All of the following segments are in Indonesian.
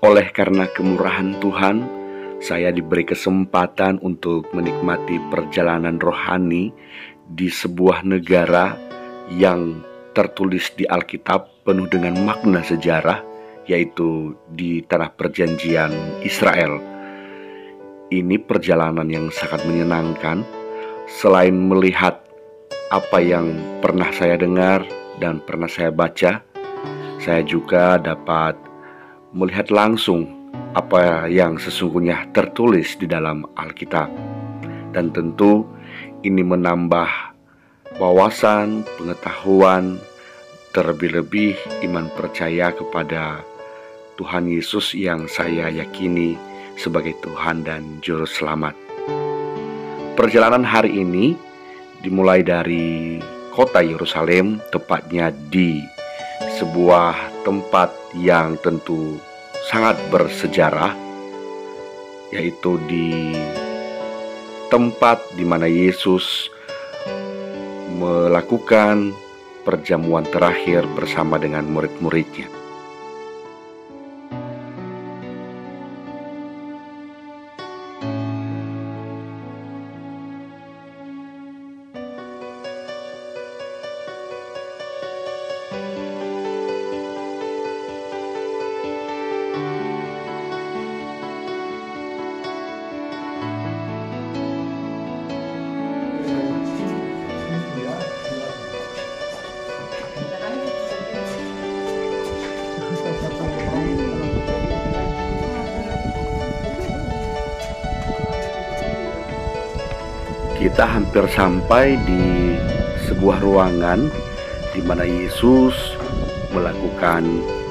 Oleh karena kemurahan Tuhan, saya diberi kesempatan untuk menikmati perjalanan rohani di sebuah negara yang tertulis di Alkitab penuh dengan makna sejarah, yaitu di tanah perjanjian Israel. Ini perjalanan yang sangat menyenangkan. Selain melihat apa yang pernah saya dengar dan pernah saya baca, saya juga dapat melihat langsung apa yang sesungguhnya tertulis di dalam Alkitab. Dan tentu ini menambah wawasan, pengetahuan, terlebih-lebih iman percaya kepada Tuhan Yesus yang saya yakini sebagai Tuhan dan Juru Selamat. Perjalanan hari ini dimulai dari kota Yerusalem, tepatnya di sebuah tempat yang tentu sangat bersejarah, yaitu di tempat di mana Yesus melakukan perjamuan terakhir bersama dengan murid-muridnya. Kita hampir sampai di sebuah ruangan di mana Yesus melakukan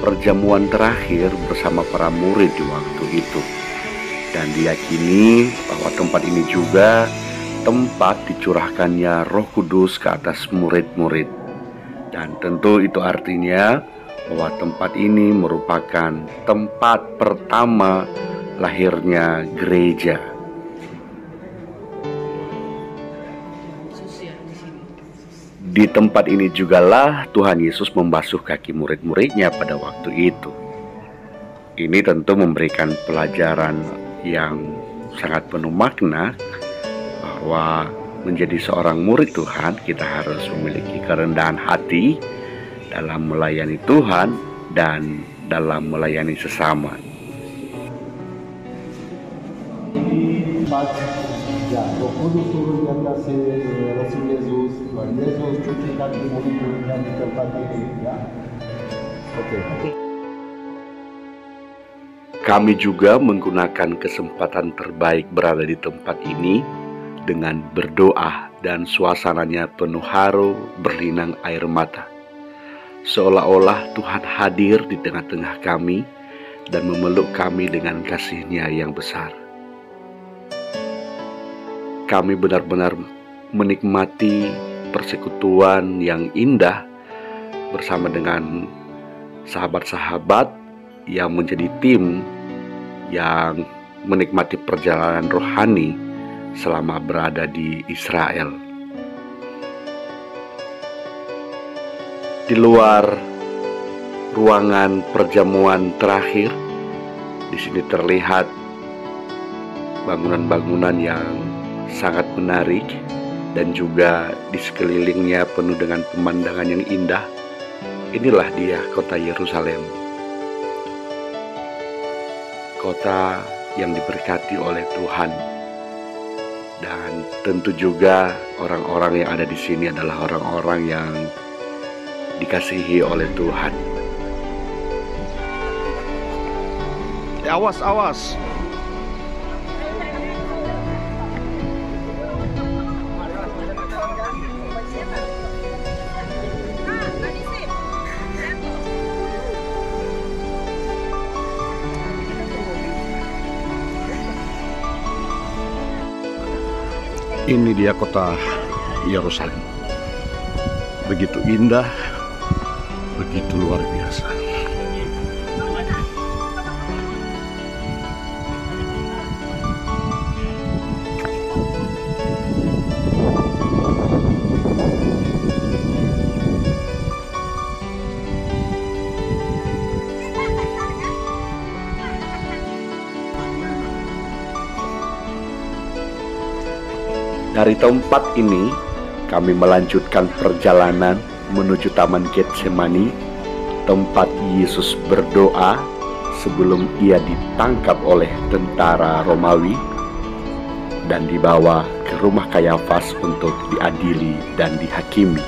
perjamuan terakhir bersama para murid di waktu itu. Dan diyakini bahwa tempat ini juga tempat dicurahkannya Roh Kudus ke atas murid-murid. Dan tentu itu artinya bahwa tempat ini merupakan tempat pertama lahirnya gereja. Di tempat ini jugalah Tuhan Yesus membasuh kaki murid-muridnya pada waktu itu. Ini tentu memberikan pelajaran yang sangat penuh makna bahwa menjadi seorang murid Tuhan, kita harus memiliki kerendahan hati dalam melayani Tuhan dan dalam melayani sesama. Ya, Roh Kudus turun di atas Rasul Yesus, Tuhan Yesus cuci kaki murid-muridnya di tempat ini, ya. Oke. Kami juga menggunakan kesempatan terbaik berada di tempat ini dengan berdoa dan suasananya penuh haru, berlinang air mata. Seolah-olah Tuhan hadir di tengah-tengah kami dan memeluk kami dengan kasih-Nya yang besar. Kami benar-benar menikmati persekutuan yang indah bersama dengan sahabat-sahabat yang menjadi tim yang menikmati perjalanan rohani selama berada di Israel. Di luar ruangan perjamuan terakhir, di sini terlihat bangunan-bangunan yang sangat menarik dan juga di sekelilingnya penuh dengan pemandangan yang indah. Inilah dia kota Yerusalem, kota yang diberkati oleh Tuhan. Dan tentu juga orang-orang yang ada di sini adalah orang-orang yang dikasihi oleh Tuhan. Awas, awas. Ini dia kota Yerusalem. Begitu indah, begitu luar biasa. Dari tempat ini, kami melanjutkan perjalanan menuju Taman Getsemani, tempat Yesus berdoa sebelum ia ditangkap oleh tentara Romawi dan dibawa ke rumah Kayafas untuk diadili dan dihakimi.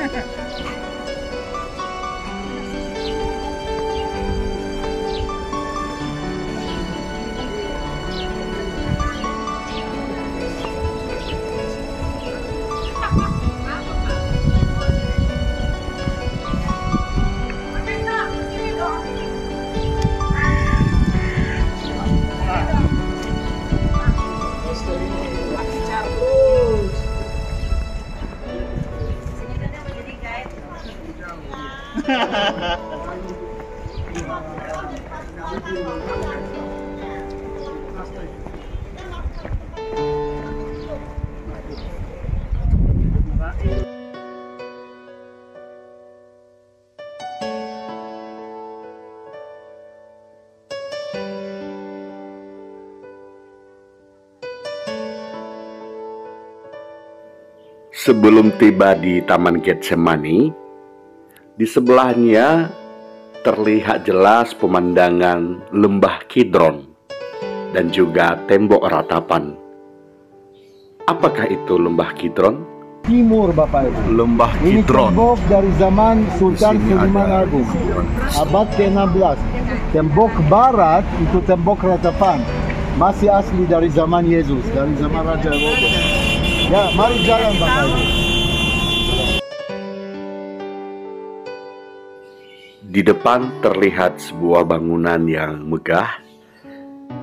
Sebelum tiba di Taman Getsemani, di sebelahnya terlihat jelas pemandangan lembah Kidron dan juga tembok ratapan. Apakah itu lembah Kidron? Timur Bapak Ibu. Lembah Ini Kidron. tembok dari zaman Sultan Di sini Suleiman ada Agung, Kidron. abad ke-16. Tembok barat itu tembok ratapan, masih asli dari zaman Yesus, dari zaman Raja Herodes. Ya, mari jalan Bapak Ibu. Di depan terlihat sebuah bangunan yang megah.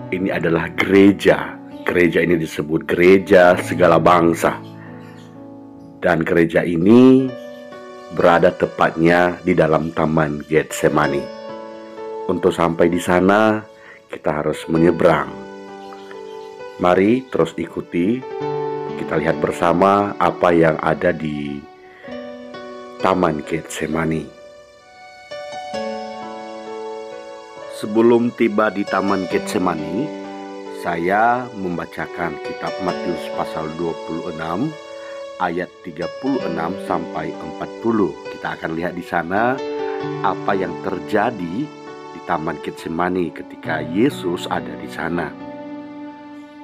Ini adalah gereja. Gereja ini disebut gereja segala bangsa. Dan gereja ini berada tepatnya di dalam Taman Getsemani. Untuk sampai di sana, kita harus menyeberang. Mari terus ikuti. Kita lihat bersama apa yang ada di Taman Getsemani. Sebelum tiba di Taman Getsemani, saya membacakan kitab Matius pasal 26 ayat 36 sampai 40. Kita akan lihat di sana apa yang terjadi di Taman Getsemani ketika Yesus ada di sana.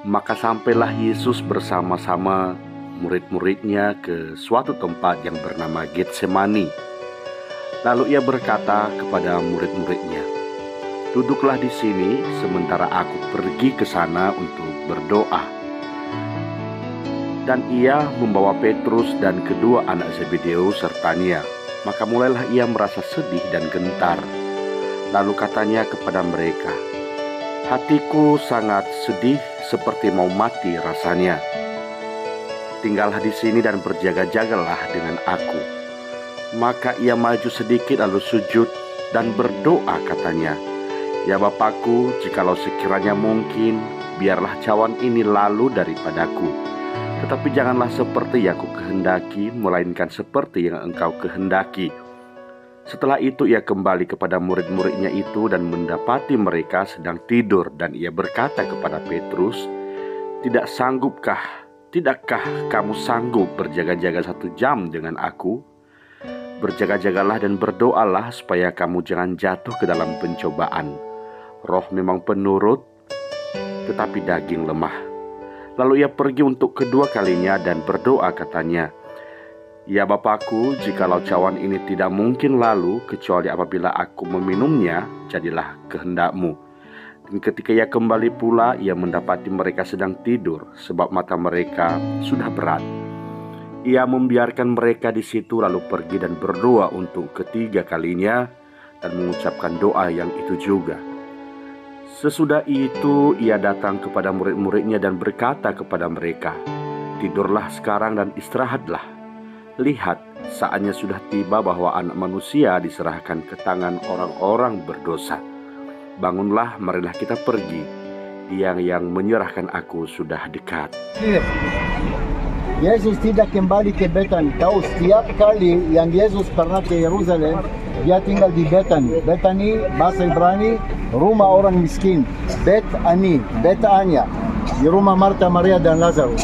Maka sampailah Yesus bersama-sama murid-muridnya ke suatu tempat yang bernama Getsemani. Lalu ia berkata kepada murid-muridnya, "Duduklah di sini sementara aku pergi ke sana untuk berdoa." Dan ia membawa Petrus dan kedua anak Zebedeus sertanya. Maka mulailah ia merasa sedih dan gentar. Lalu katanya kepada mereka, "Hatiku sangat sedih seperti mau mati rasanya. Tinggallah di sini dan berjaga-jagalah dengan aku." Maka ia maju sedikit lalu sujud dan berdoa katanya, "Ya Bapakku, jikalau sekiranya mungkin, biarlah cawan ini lalu daripadaku. Tetapi janganlah seperti yang aku kehendaki, melainkan seperti yang Engkau kehendaki." Setelah itu ia kembali kepada murid-muridnya itu dan mendapati mereka sedang tidur. Dan ia berkata kepada Petrus, Tidakkah kamu sanggup berjaga-jaga 1 jam dengan aku? Berjaga-jagalah dan berdoalah supaya kamu jangan jatuh ke dalam pencobaan. Roh memang penurut, tetapi daging lemah." Lalu ia pergi untuk kedua kalinya dan berdoa katanya, "Ya Bapakku, jikalau cawan ini tidak mungkin lalu, kecuali apabila aku meminumnya, jadilah kehendak-Mu." Dan ketika ia kembali pula, ia mendapati mereka sedang tidur, sebab mata mereka sudah berat. Ia membiarkan mereka di situ, lalu pergi dan berdoa untuk ketiga kalinya, dan mengucapkan doa yang itu juga. Sesudah itu ia datang kepada murid-muridnya dan berkata kepada mereka, "Tidurlah sekarang dan istirahatlah. Lihat, saatnya sudah tiba bahwa Anak Manusia diserahkan ke tangan orang-orang berdosa. Bangunlah, marilah kita pergi. Dia yang menyerahkan aku sudah dekat." Yesus tidak kembali ke Betani. Tahu, setiap kali yang Yesus pernah ke Yerusalem, dia tinggal di Betani. Betani, bahasa Ibrani, rumah orang miskin. Bet-Ani, Bet-Anya. di rumah Marta, Maria dan Lazarus.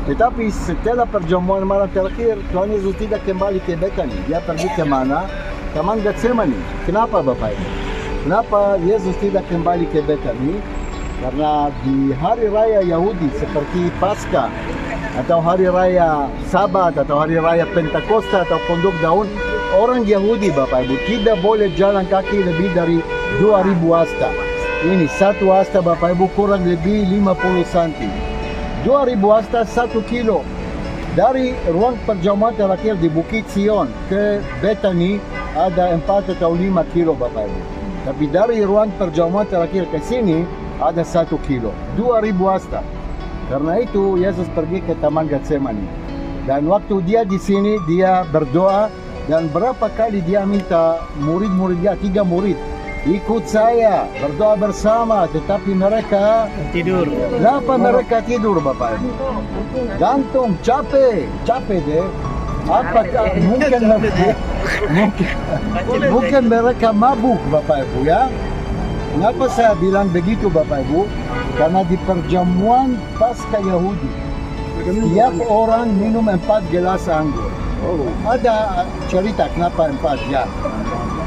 Tetapi setelah perjamuan malam terakhir, Tuhan Yesus tidak kembali ke Betani. Dia pergi ke mana? Taman Getsemani. Kenapa Bapak Ibu? Kenapa Yesus tidak kembali ke Betani? Karena di hari raya Yahudi seperti Paskah atau hari raya Sabat atau hari raya Pentakosta atau Pondok Daun, orang Yahudi Bapak Ibu tidak boleh jalan kaki lebih dari 2000 hasta. Ini satu hasta Bapak Ibu kurang lebih 50 cm. 2000 hasta 1 kilo. Dari ruang perjamuan terakhir di Bukit Sion ke Betani ada 4 atau 5 kilo Bapak Ibu. Tapi dari ruang perjamuan terakhir ke sini ada 1 kilo. 2000 hasta. Karena itu Yesus pergi ke Taman Getsemani. Dan waktu dia di sini dia berdoa, dan berapa kali dia minta murid-murid dia, 3 murid, ikut saya, berdoa bersama, tetapi mereka tidur. Kenapa mereka tidur Bapak Ibu? Gantung, capek deh. Apakah mungkin mereka mabuk Bapak Ibu ya? Kenapa saya bilang begitu Bapak Ibu? Karena di perjamuan Paskah Yahudi, setiap orang minum 4 gelas anggur. Ada cerita kenapa 4 ya?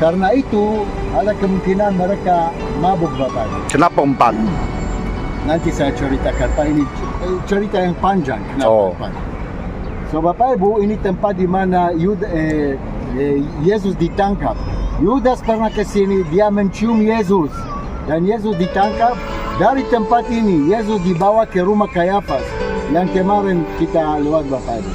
Karena itu ada kemungkinan mereka mabuk Bapak Ibu. Kenapa 4? Nanti saya ceritakan, Pak, ini cerita yang panjang. Kenapa 4? So Bapak Ibu, ini tempat di mana Yesus ditangkap. Yudas pernah ke sini, dia mencium Yesus. Dan Yesus ditangkap. Dari tempat ini, Yesus dibawa ke rumah Kayafas yang kemarin kita lewat Bapak Ibu.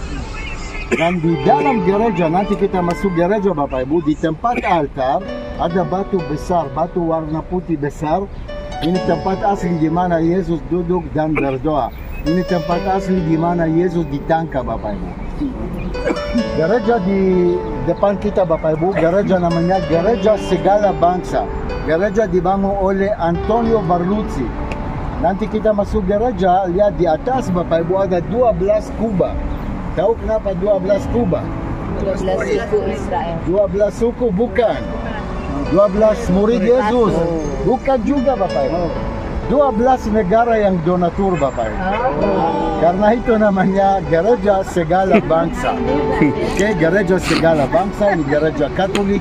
Dan di dalam gereja, nanti kita masuk gereja Bapak Ibu, di tempat altar ada batu besar, batu warna putih besar. Ini tempat asli di mana Yesus duduk dan berdoa. Ini tempat asli di mana Yesus ditangkap Bapak Ibu. Gereja di depan kita Bapak Ibu, gereja namanya Gereja Segala Bangsa. Gereja dibangun oleh Antonio Barluzzi. Nanti kita masuk gereja, lihat di atas Bapak Ibu ada 12 kubah. Tahu kenapa 12 kubah? 12 suku Israel. 12 suku bukan. 12 murid Yesus. Bukan juga Bapak Ibu. 12 negara yang donatur Bapak Ibu. Karena itu namanya Gereja Segala Bangsa. Oke, Gereja Segala Bangsa, ini gereja Katolik,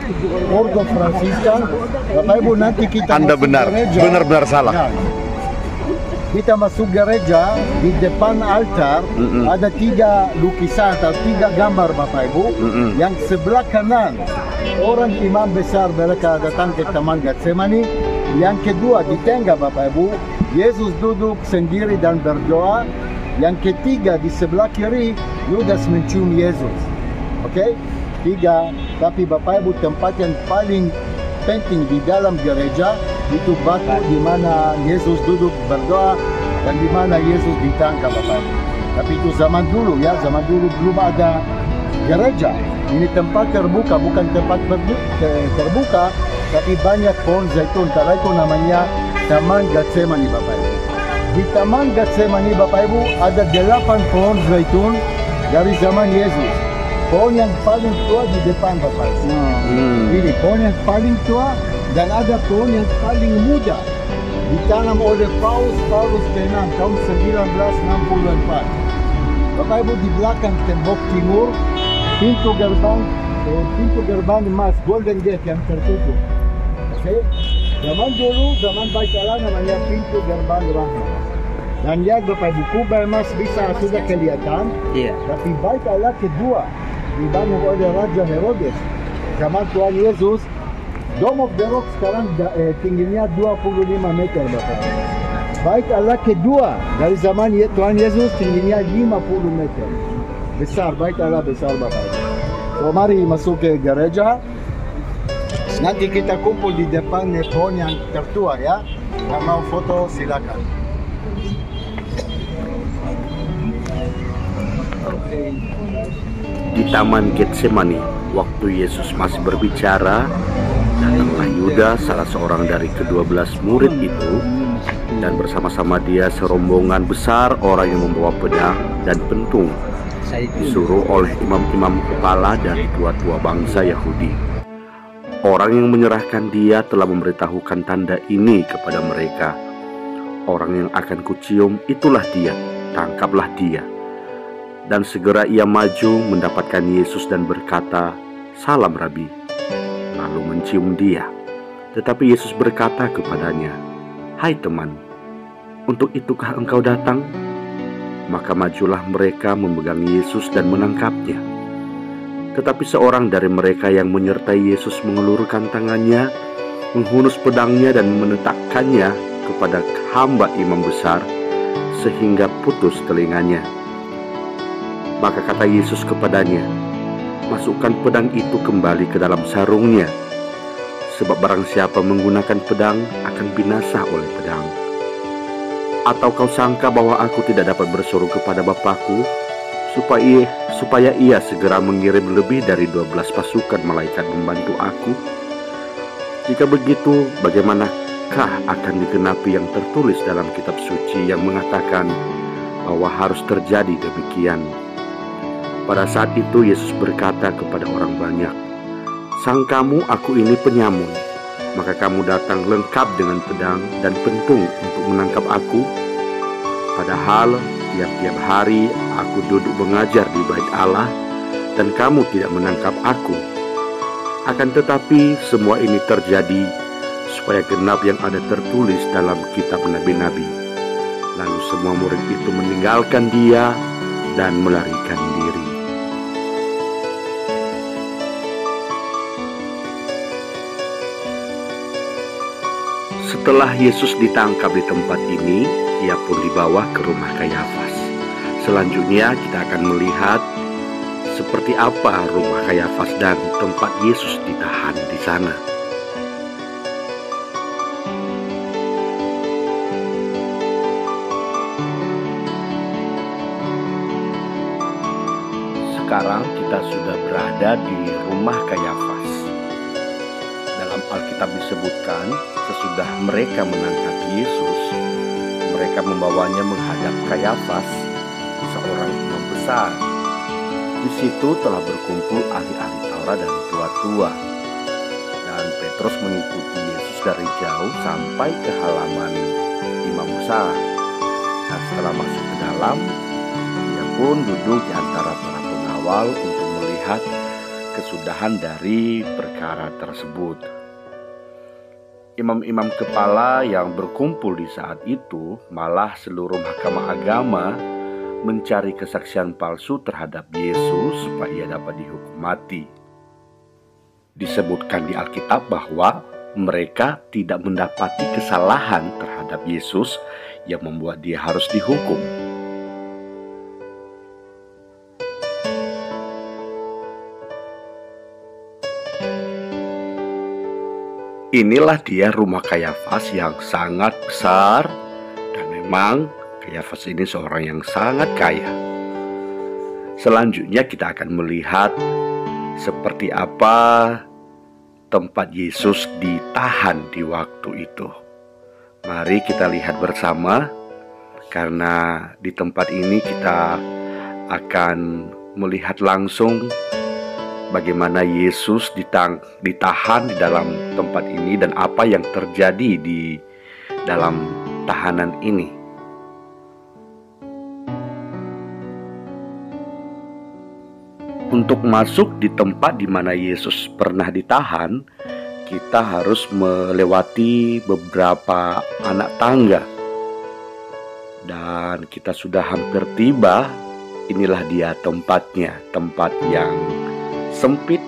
Ordo Fransiskan. Bapak Ibu, nanti kita Anda masuk benar, gereja. benar-benar salah. Ya. Kita masuk gereja, di depan altar ada 3 lukisan atau 3 gambar Bapak Ibu. Yang sebelah kanan orang imam besar mereka datang ke Taman Getsemani. Yang kedua di tengah Bapak Ibu, Yesus duduk sendiri dan berdoa. Yang ketiga di sebelah kiri, Yudas mencium Yesus. Oke? 3. Tapi Bapak Ibu, tempat yang paling penting di dalam gereja itu batu di mana Yesus duduk berdoa dan di mana Yesus ditangkap Bapak Ibu. Tapi itu zaman dulu ya, zaman dulu belum ada gereja. Ini tempat terbuka, bukan tempat terbuka, tapi banyak pohon zaitun. Karena itu namanya Taman Getsemani Bapak Ibu. Di Taman Getsemani Bapak Ibu ada 8 pohon zaitun dari zaman Yesus. Pohon yang paling tua di depan Bapak Ibu. Ini pohon yang paling tua, dan ada pohon yang paling muda. Ditanam oleh Paus ke-6 tahun 1964. Bapak Ibu, di belakang tembok timur, pintu gerbang emas, Golden Gate yang tertutup. Oke? Zaman dulu, zaman Bait Allah namanya pintu gerbang rahmat. Dan lihat Bapak Ibu, kubah emas bisa sudah kelihatan. Iya. Tapi Bait Allah kedua dibangun oleh Raja Herodes. Zaman Tuhan Yesus, Dome of the Rock sekarang tingginya 25 meter Bapak. Bait Allah kedua dari zaman Tuhan Yesus tingginya 50 meter. Besar, Bait Allah besar Bapak. So mari masuk ke gereja. Nanti kita kumpul di depan pohon yang tertua ya. Yang mau foto silakan. Di Taman Getsemani, waktu Yesus masih berbicara, datanglah Yudas, salah seorang dari ke-12 murid itu, dan bersama-sama dia serombongan besar orang yang membawa pedang dan pentung, disuruh oleh imam-imam kepala dan tua-tua bangsa Yahudi. Orang yang menyerahkan dia telah memberitahukan tanda ini kepada mereka. orang yang akan kucium itulah dia, tangkaplah dia." Dan segera ia maju mendapatkan Yesus dan berkata, "Salam Rabi," lalu mencium dia. Tetapi Yesus berkata kepadanya, "Hai teman, untuk itukah engkau datang?" Maka majulah mereka memegang Yesus dan menangkapnya. Tetapi seorang dari mereka yang menyertai Yesus mengelurkan tangannya, menghunus pedangnya dan menetakkannya kepada hamba imam besar, sehingga putus telinganya. Maka kata Yesus kepadanya, "Masukkan pedang itu kembali ke dalam sarungnya, sebab barang siapa menggunakan pedang akan binasa oleh pedang. Atau kau sangka bahwa aku tidak dapat berseru kepada Bapakku, supaya ia segera mengirim lebih dari 12 pasukan malaikat membantu aku? Jika begitu, bagaimanakah akan digenapi yang tertulis dalam kitab suci yang mengatakan bahwa harus terjadi demikian?" Pada saat itu Yesus berkata kepada orang banyak, "Sangkamu aku ini penyamun, maka kamu datang lengkap dengan pedang dan pentung untuk menangkap aku? Padahal tiap-tiap hari aku duduk mengajar di bait Allah, dan kamu tidak menangkap aku. Akan tetapi semua ini terjadi supaya genap yang ada tertulis dalam kitab nabi-nabi." Lalu semua murid itu meninggalkan dia dan melarikan diri. Setelah Yesus ditangkap di tempat ini, ia pun dibawa ke rumah Kayafas. Selanjutnya kita akan melihat seperti apa rumah Kayafas dan tempat Yesus ditahan di sana. Sekarang kita sudah berada di rumah Kayafas. Dalam Alkitab disebutkan, sesudah mereka menangkap Yesus, mereka membawanya menghadap Kayafas, seorang imam besar. Di situ telah berkumpul ahli-ahli Taurat dan tua-tua. Dan Petrus mengikuti Yesus dari jauh sampai ke halaman imam besar. Dan setelah masuk ke dalam, dia pun duduk di antara para pengawal untuk melihat kesudahan dari perkara tersebut. Imam-imam kepala yang berkumpul di saat itu, malah seluruh mahkamah agama, mencari kesaksian palsu terhadap Yesus supaya ia dapat dihukum mati. Disebutkan di Alkitab bahwa mereka tidak mendapati kesalahan terhadap Yesus yang membuat dia harus dihukum. Inilah dia rumah Kayafas yang sangat besar, dan memang Kayafas ini seorang yang sangat kaya. Selanjutnya kita akan melihat seperti apa tempat Yesus ditahan di waktu itu. Mari kita lihat bersama, karena di tempat ini kita akan melihat langsung bagaimana Yesus ditahan di dalam tempat ini dan apa yang terjadi di dalam tahanan ini. Untuk masuk di tempat di mana Yesus pernah ditahan, kita harus melewati beberapa anak tangga. Dan kita sudah hampir tiba. Inilah dia tempatnya, tempat yang sempit,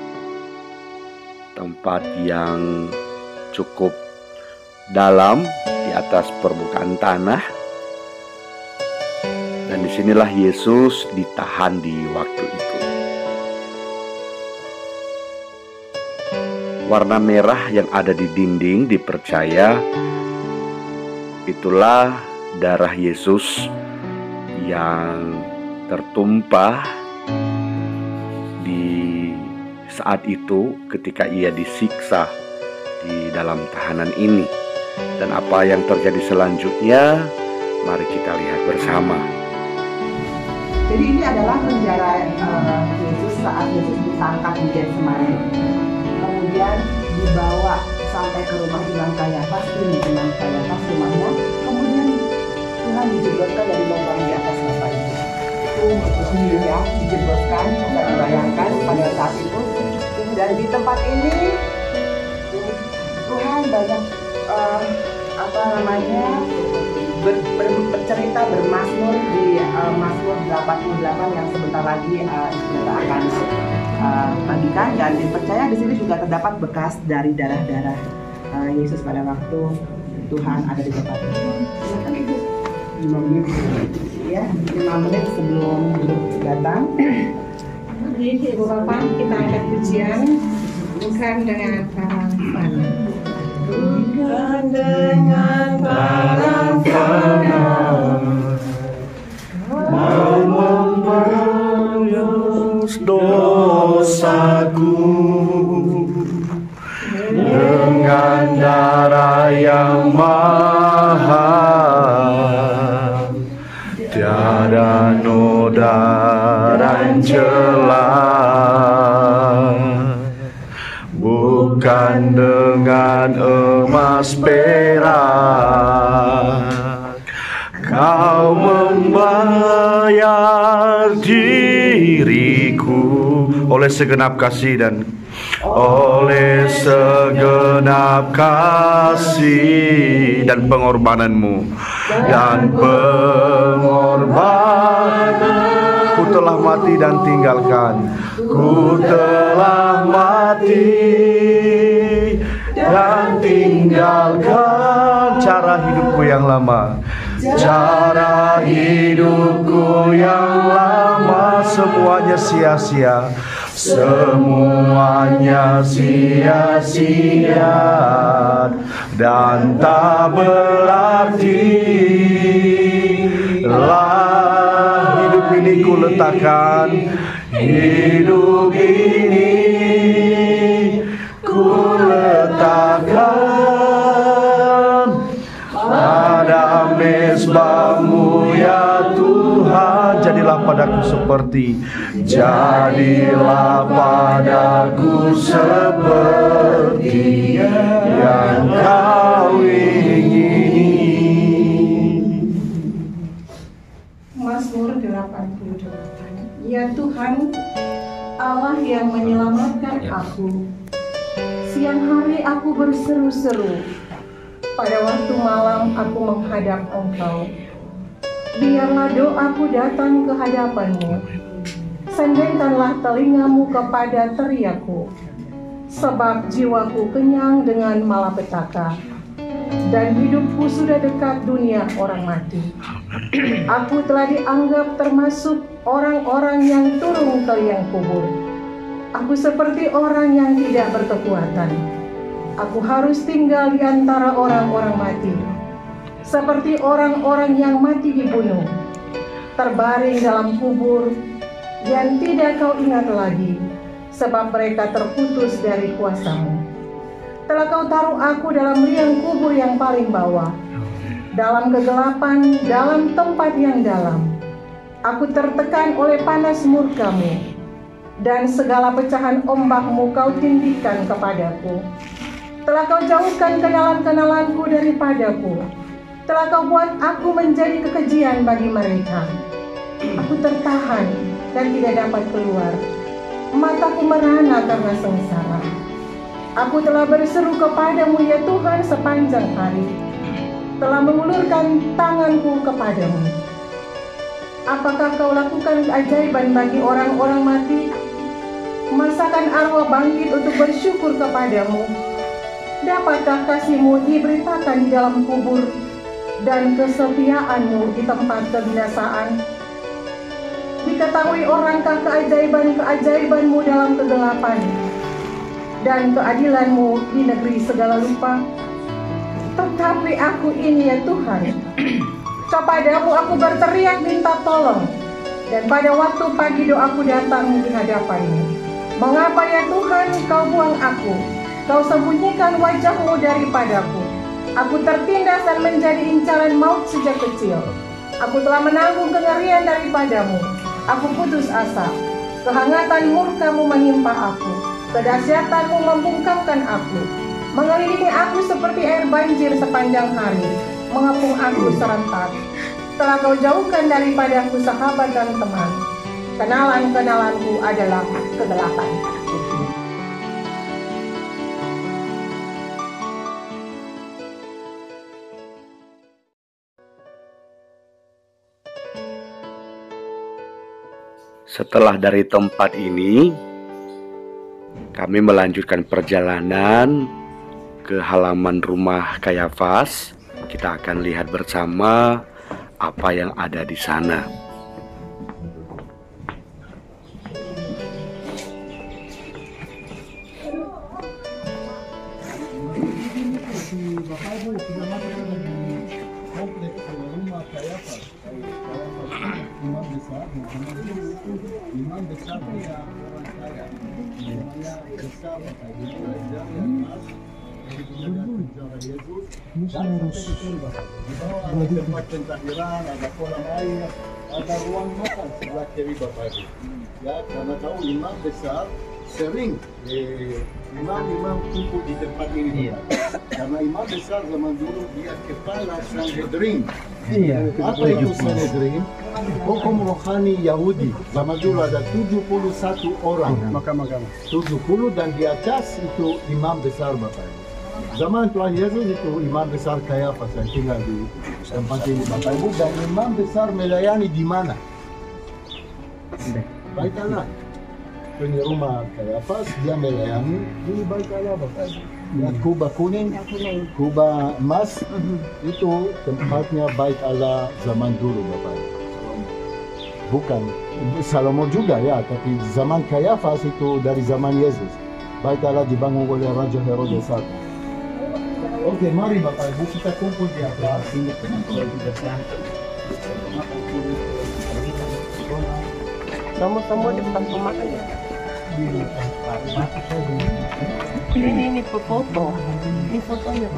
tempat yang cukup dalam di atas permukaan tanah. Dan disinilah Yesus ditahan di waktu itu. Warna merah yang ada di dinding dipercaya itulah darah Yesus yang tertumpah di saat itu ketika ia disiksa di dalam tahanan ini. Dan apa yang terjadi selanjutnya, mari kita lihat bersama. Jadi ini adalah penjara Yesus saat Yesus ditangkap di Getsemani. Kemudian dibawa sampai ke rumah Imam Kayafas, ini Imam Kayafas rumahnya. Kemudian dijebloskan dari lubang di atas Bapak Ibu. Itu ya, dijebloskan, bisa dibayangkan pada saat itu. Dan di tempat ini Tuhan banyak bercerita, bermazmur di Mazmur 88 yang sebentar lagi kita akan bagikan, dan dipercaya di sini juga terdapat bekas dari darah-darah Yesus pada waktu Tuhan ada di tempat ini. Silakan Ibu. 5 menit ya, 5 menit sebelum datang. Mari Ibu Bapak kita angkat pujian, bukan dengan parang fana. Bukan dengan parang fana, mau membayar dosaku dengan darah yang mahal, tiada noda dan celah, bukan dengan emas perak kau membayar diriku oleh segenap kasih dan oleh segenap kasih dan pengorbananmu dan pengorbanan. Ku telah mati dan tinggalkan, ku telah mati dan tinggalkan cara hidupku yang lama, cara hidupku yang lama. Semuanya sia-sia, semuanya sia-sia dan tak berarti lah. Hidup ini ku letakkan, hidup ini ku letakkan pada mezbahmu ya Tuhan. Jadilah padaku seperti, jadilah padaku seperti yang kau ingini. Mazmur 88. Ya Tuhan, Allah yang menyelamatkan aku. Siang hari aku berseru-seru, pada waktu malam aku menghadap Engkau. Biarlah doaku datang ke hadapan-Mu. Sendengkanlah telingamu kepada teriakku, sebab jiwaku kenyang dengan malapetaka, dan hidupku sudah dekat dunia orang mati. Aku telah dianggap termasuk orang-orang yang turun ke liang kubur. Aku seperti orang yang tidak berkekuatan. Aku harus tinggal di antara orang-orang mati, seperti orang-orang yang mati dibunuh, terbaring dalam kubur yang tidak kau ingat lagi, sebab mereka terputus dari kuasa-Mu. Telah kau taruh aku dalam liang kubur yang paling bawah, dalam kegelapan, dalam tempat yang dalam. Aku tertekan oleh panas murka-Mu, dan segala pecahan ombak-Mu kau tindihkan kepadaku. Telah kau jauhkan kenalan-kenalanku daripadaku. Telah kau buat aku menjadi kekejian bagi mereka. Aku tertahan dan tidak dapat keluar. Mataku merana karena sengsara. Aku telah berseru kepadamu ya Tuhan sepanjang hari. Telah mengulurkan tanganku kepadamu. Apakah kau lakukan keajaiban bagi orang-orang mati? Masakan arwah bangkit untuk bersyukur kepadamu? Dapatkah kasih-Mu diberitakan di dalam kubur, dan kesetiaan-Mu di tempat kebinasaan? Diketahui orangkah keajaiban-keajaiban-Mu dalam kegelapan, dan keadilan-Mu di negeri segala lupa? Tetapi aku ini ya Tuhan, kepadamu aku berteriak minta tolong, dan pada waktu pagi doaku datang di hadapan-Mu. Mengapa ya Tuhan kau buang aku? Kau sembunyikan wajah-Mu daripadaku. Aku tertindas dan menjadi incaran maut sejak kecil. Aku telah menanggung kengerian daripadamu. Aku putus asa. Kehangatan murka-Mu menimpa aku. Kedahsyatan-Mu membungkamkan aku. Mengelilingi aku seperti air banjir sepanjang hari. Mengepung aku serentak. telah kau jauhkan daripadaku sahabat dan teman. Kenalan-kenalanku adalah kegelapan. Setelah dari tempat ini, kami melanjutkan perjalanan ke halaman rumah Kayafas. Kita akan lihat bersama apa yang ada di sana. Imam besar dia orang kaya, namanya besar Bapak Ibu, di bawah ada tempat pentahiran, ada kolam air, ada ruang makan sebelah kiri Bapak Ibu. Ya, karena tahu imam besar sering imam kumpul di tempat ini. Karena imam besar zaman dulu dia kepala Sanhedrin. Apa itu Sanhedrin? Hukum rohani Yahudi. Zaman dulu ada 71 orang. 70 dan di atas itu imam besar Bapak Ibu. Zaman Tuhan Yesus itu imam besar Kayafas yang tinggal di tempat ini Bapak Ibu. Dan imam besar melayani di mana? Bait Allah. Punya rumah Kayafas, dia melayani di Bait Allah Bapak Ibu. Lihat kubah kuning, kubah emas, itu tempatnya Bait Allah zaman dulu Bapak Ibu. Bukan Salomo juga ya, tapi zaman Kayafas itu dari zaman Yesus. Bait Allah dibangun oleh Raja Herodes I. Oke, mari Bapak Ibu kita kumpul di atas. Sama-sama depan rumah aja. Ini foto. Ini fotonya.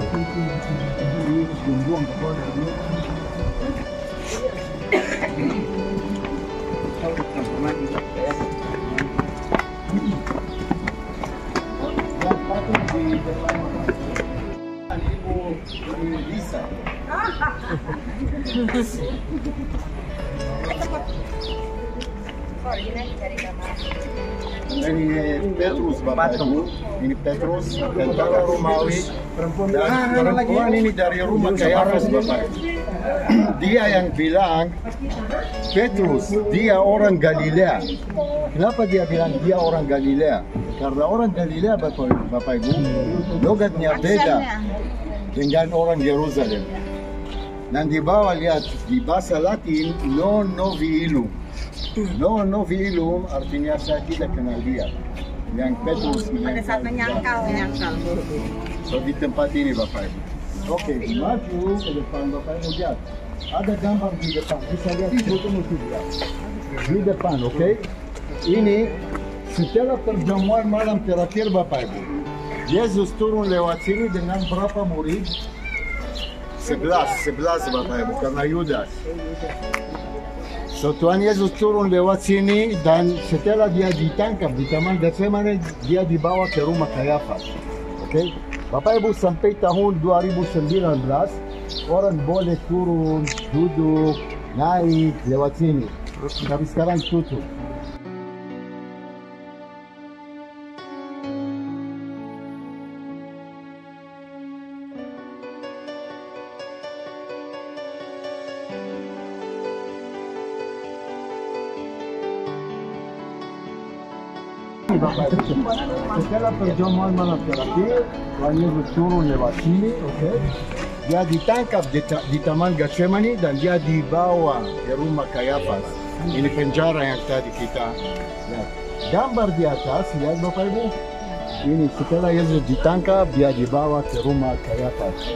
Ini Petrus Bapak Ibu, ini Petrus tentara Romawi dan perempuan ini dari rumah Kayafas Bapak Ibu. Dia yang bilang Petrus, dia orang Galilea. Kenapa dia bilang dia orang Galilea? Karena orang Galilea Bapak Ibu, logatnya beda dengan orang Yerusalem. Dan di bawah lihat di bahasa Latin non novi illum. Non novi illum artinya saya tidak kenal dia. Yang Petrus pada saat menyangkal. So di tempat ini Bapak Ibu. Oke, maju ke depan Bapak Ibu lihat. Ada gambar di depan. Bisa lihat foto di depan, oke? Ini setelah perjamuan malam terakhir Bapak Ibu. Yesus turun lewat sini dengan berapa murid? 11 Bapak Ibu, karena Yudas. So Tuhan Yesus turun lewat sini dan setelah dia ditangkap di Taman Getsemani, dia dibawa ke rumah Kayafas. Oke? Bapak Ibu sampai tahun 2019 orang boleh turun, duduk, naik lewat sini. Tapi sekarang tutup. Setelah perjamuan malam terakhir, Tuhan Yesus turun lewat sini, oke? Dia ditangkap di Taman Getsemani dan dia dibawa ke rumah Kayafas. Ini penjara yang tadi kita lihat. Gambar di atas, lihat Bapak Ibu. Ini setelah Yesus ditangkap, dia dibawa ke rumah Kayafas.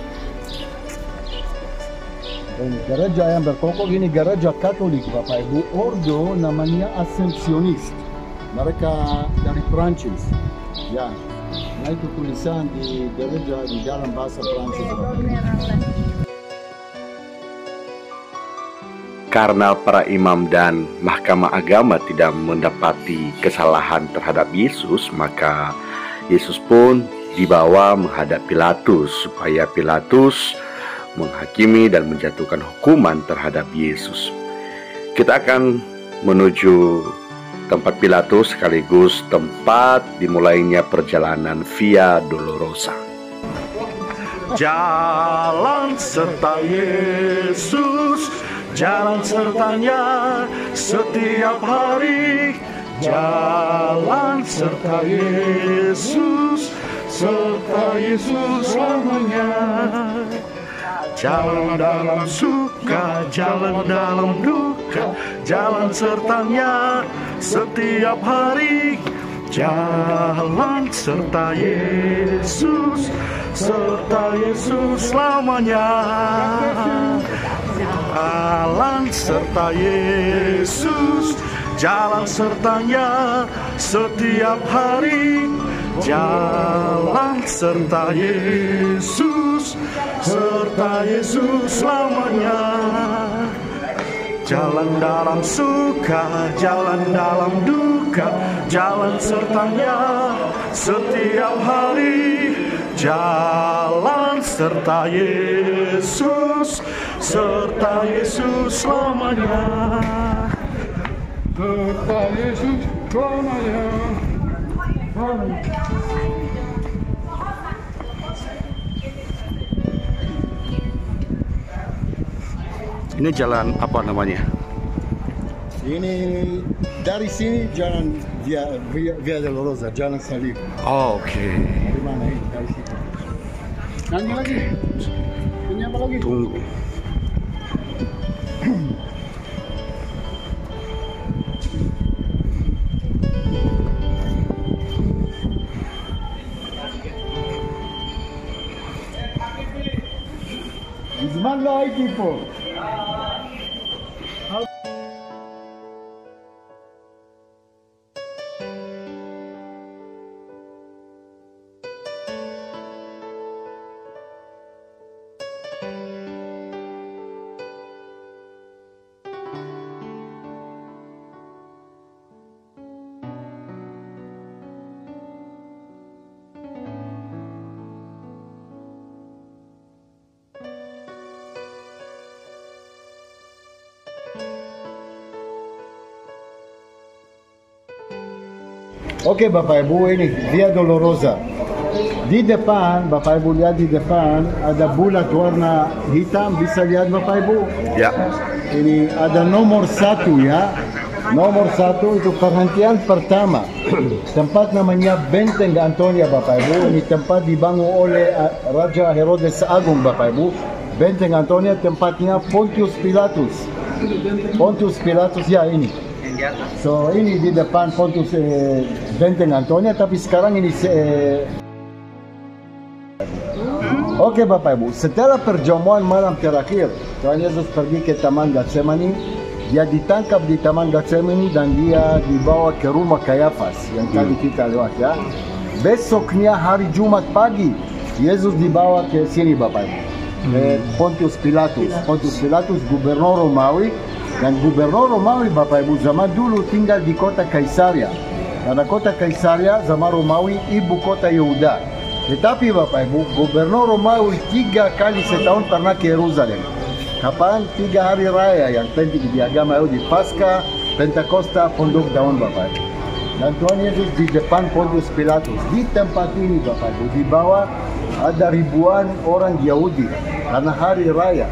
Dan gereja yang berkokoh ini gereja Katolik Bapak Ibu. Ordo namanya Ascensionis. Mereka dari Prancis, ya. Nah itu tulisan di gereja di dalam bahasa Prancis. Karena para imam dan mahkamah agama tidak mendapati kesalahan terhadap Yesus, maka Yesus pun dibawa menghadap Pilatus supaya Pilatus menghakimi dan menjatuhkan hukuman terhadap Yesus. Kita akan menuju tempat Pilatus sekaligus tempat dimulainya perjalanan Via Dolorosa. Jalan serta Yesus, jalan sertanya setiap hari. Jalan serta Yesus selamanya. Jalan dalam suka, jalan dalam duka, jalan sertanya setiap hari. Jalan serta Yesus selamanya. Jalan serta Yesus, jalan sertanya setiap hari. Jalan serta Yesus selamanya. Jalan dalam suka, jalan dalam duka, jalan sertanya setiap hari. Jalan serta Yesus selamanya. Serta Yesus selamanya. Ini jalan apa namanya? Ini dari sini jalan Via Dolorosa, jalan salib. Oh, oke. Dari mana ini? Dari sini. Nanya lagi. Ini apa lagi? Tunggu. מזמן לא הייתי פה. Oke Bapak Ibu, ini Via Dolorosa. Di depan, Bapak Ibu lihat di depan ada bulat warna hitam, bisa lihat Bapak Ibu? Ya. Ini ada nomor 1 ya. Nomor 1 itu perhentian pertama. Tempat namanya Benteng Antonia Bapak Ibu. Ini tempat dibangun oleh Raja Herodes Agung Bapak Ibu. Benteng Antonia tempatnya Pontius Pilatus. Pontius Pilatus ya ini. So ini di depan Pontius Benteng Antonia, tapi sekarang ini Oke Bapak Ibu, setelah perjamuan malam terakhir, Tuhan Yesus pergi ke Taman Getsemani. Dia ditangkap di Taman Getsemani dan dia dibawa ke rumah Kayafas yang tadi kita lewat ya. Besoknya hari Jumat pagi, Yesus dibawa ke sini Bapak Ibu. Pontius Pilatus. Pontius Pilatus gubernur Romawi. Dan gubernur Romawi Bapak Ibu zaman dulu tinggal di kota Kaisaria. Karena kota Kaisaria zaman Romawi ibu kota Yehuda. Tetapi Bapak Ibu, gubernur Romawi 3 kali setahun pernah ke Yerusalem. Kapan? 3 hari raya yang penting di agama Yahudi, Paskah, Pentakosta, Pondok Daun Bapak Ibu. Dan Tuhan Yesus di depan Pontius Pilatus. Di tempat ini Bapak Ibu, di bawah ada ribuan orang Yahudi. Karena hari raya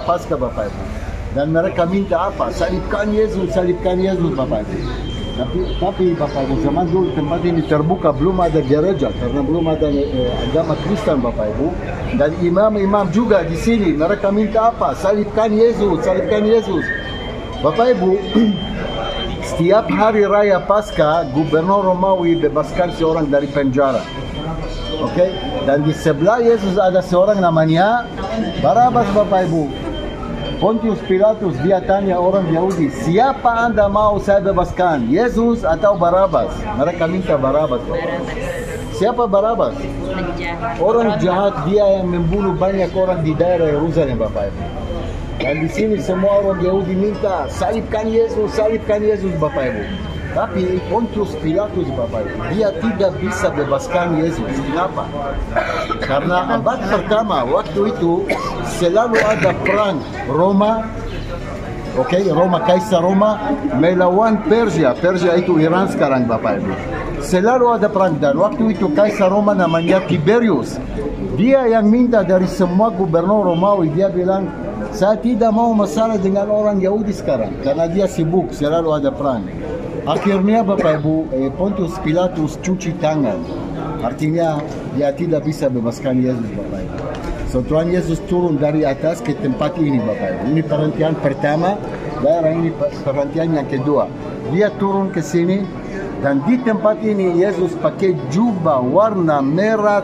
Paskah Bapak Ibu. Dan mereka minta apa? Salibkan Yesus Bapak Ibu. Tapi Bapak Ibu, zaman dulu tempat ini terbuka, belum ada gereja karena belum ada agama Kristen Bapak Ibu. Dan imam-imam juga di sini, mereka minta apa? Salibkan Yesus. Bapak Ibu, setiap hari raya Paskah, gubernur Romawi bebaskan seorang dari penjara. Oke? Dan di sebelah Yesus ada seorang namanya Barabas Bapak Ibu. Pontius Pilatus dia tanya orang Yahudi, siapa anda mau saya bebaskan, Yesus atau Barabas? Mereka minta Barabas. Siapa Barabas? Orang jahat, dia yang membunuh banyak orang di daerah Yerusalem Bapak Ibu. Dan di sini semua orang Yahudi minta salibkan Yesus Bapak Ibu. Tapi Pontius Pilatus Bapak Ibu, dia tidak bisa bebaskan Yesus. Kenapa? Karena abad pertama waktu itu selalu ada perang Roma, Roma, Kaisar Roma melawan Persia. Persia itu Iran sekarang Bapak Ibu. Selalu ada perang, dan waktu itu Kaisar Roma namanya Tiberius. Dia yang minta dari semua gubernur Romawi, dia bilang, saya tidak mau masalah dengan orang Yahudi sekarang karena dia sibuk, selalu ada perang. Akhirnya Bapak Ibu, Pontius Pilatus cuci tangan. Artinya dia tidak bisa bebaskan Yesus Bapak Ibu. So Tuhan Yesus turun dari atas ke tempat ini Bapak Ibu. Ini perhentian pertama, daerah ini perhentian yang kedua. Dia turun ke sini, dan di tempat ini Yesus pakai jubah warna merah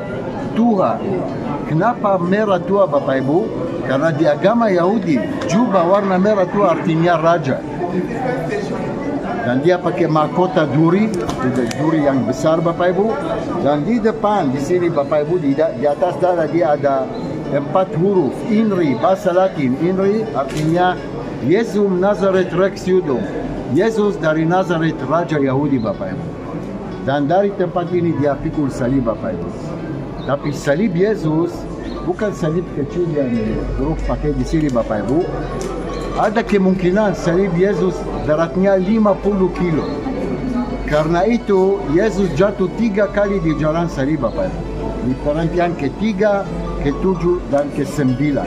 tua. Kenapa merah tua Bapak Ibu? Karena di agama Yahudi jubah warna merah tua artinya raja. Dan dia pakai mahkota duri, duri yang besar Bapak Ibu. Dan di depan, di sini Bapak Ibu, di atas dada dia ada 4 huruf, INRI, bahasa Latin. INRI artinya Yesum Nazaret Rex Judum. Yesus dari Nazaret, Raja Yahudi Bapak Ibu. Dan dari tempat ini dia pikul salib Bapak Ibu. Tapi salib Yesus bukan salib kecil yang huruf pakai di sini Bapak Ibu. Ada kemungkinan salib Yesus beratnya 50 kilo. Karena itu Yesus jatuh 3 kali di jalan salib Bapak Ibu. Di perhentian ke-3, ke-7 dan ke-9.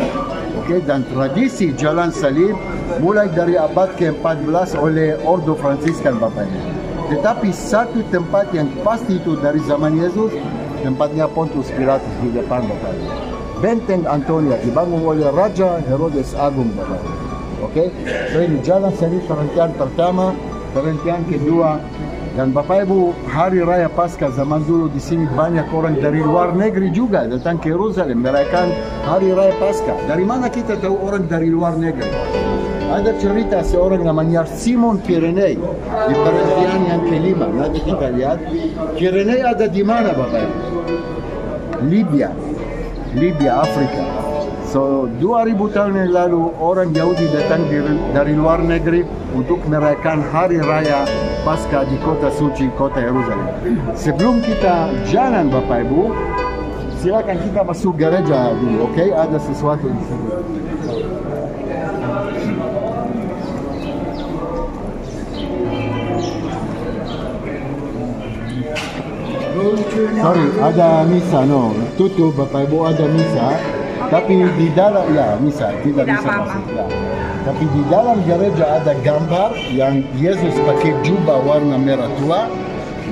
Dan tradisi jalan salib mulai dari abad ke-14 oleh Ordo Fransiskan Bapak Ibu. Tetapi satu tempat yang pasti itu dari zaman Yesus, tempatnya Pontius Pilatus di depan Bapak Ibu. Benteng Antonia dibangun oleh Raja Herodes Agung Bapak Ibu. So ini jalan salib perhentian pertama, perhentian kedua. Dan Bapak Ibu, hari raya Paskah zaman dulu di sini banyak orang dari luar negeri juga datang ke Yerusalem merayakan hari raya Paskah. Dari mana kita tahu orang dari luar negeri? Ada cerita seorang namanya Simon Kirenei di perhentian yang kelima. Nanti kita lihat. Kirenei ada di mana Bapak Ibu? Libya, Afrika. So 2000 tahun yang lalu orang Yahudi datang dari luar negeri untuk merayakan hari raya Paskah di kota suci, kota Yerusalem. Sebelum kita jalan Bapak Ibu, silakan kita masuk gereja dulu, Ada sesuatu di sini. Sorry, ada misa, tutup Bapak Ibu, ada misa. Tapi di dalam, misa, tidak bisa masuk. Tapi di dalam gereja ada gambar yang Yesus pakai jubah warna merah tua,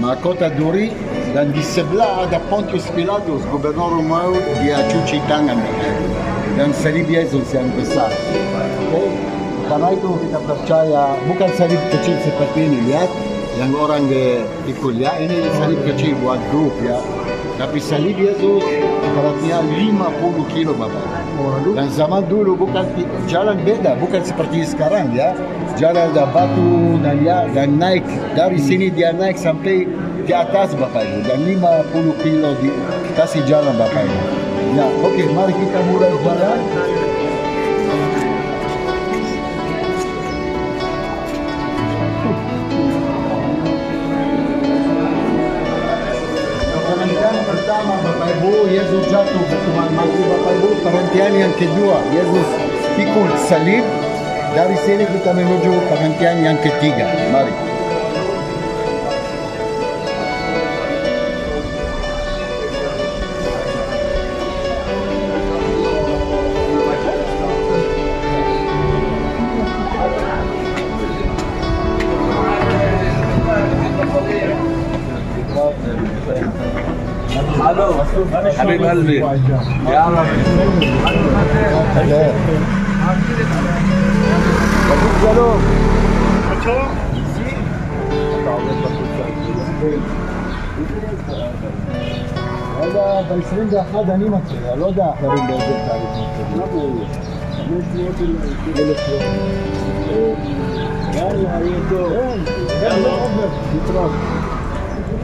mahkota duri, dan di sebelah ada Pontius Pilatus, gubernur Romawi, dia cuci tangan. Dan salib Yesus yang besar. Karena itu kita percaya, bukan salib kecil seperti ini, lihat. Yang orang ikut, ini salib kecil buat grup, Tapi salib Yesus beratnya 50 kilo Bapak. Dan zaman dulu bukan jalan beda, bukan seperti sekarang Jalan ada batu dan naik. Dari sini dia naik sampai di atas Bapak Ibu. Dan 50 kilo dikasih jalan Bapak Ibu. Mari kita mulai jalan. Pertama Bapak Ibu, Yesus jatuh berteman mati Bapak Ibu. Perhentian yang kedua, Yesus pikul salib. Dari sini kita menuju perhentian yang ketiga. Mari. Habib Alvi. Ya Allah. هذا بالفرنجة هذا نيمة لو ده فرنجة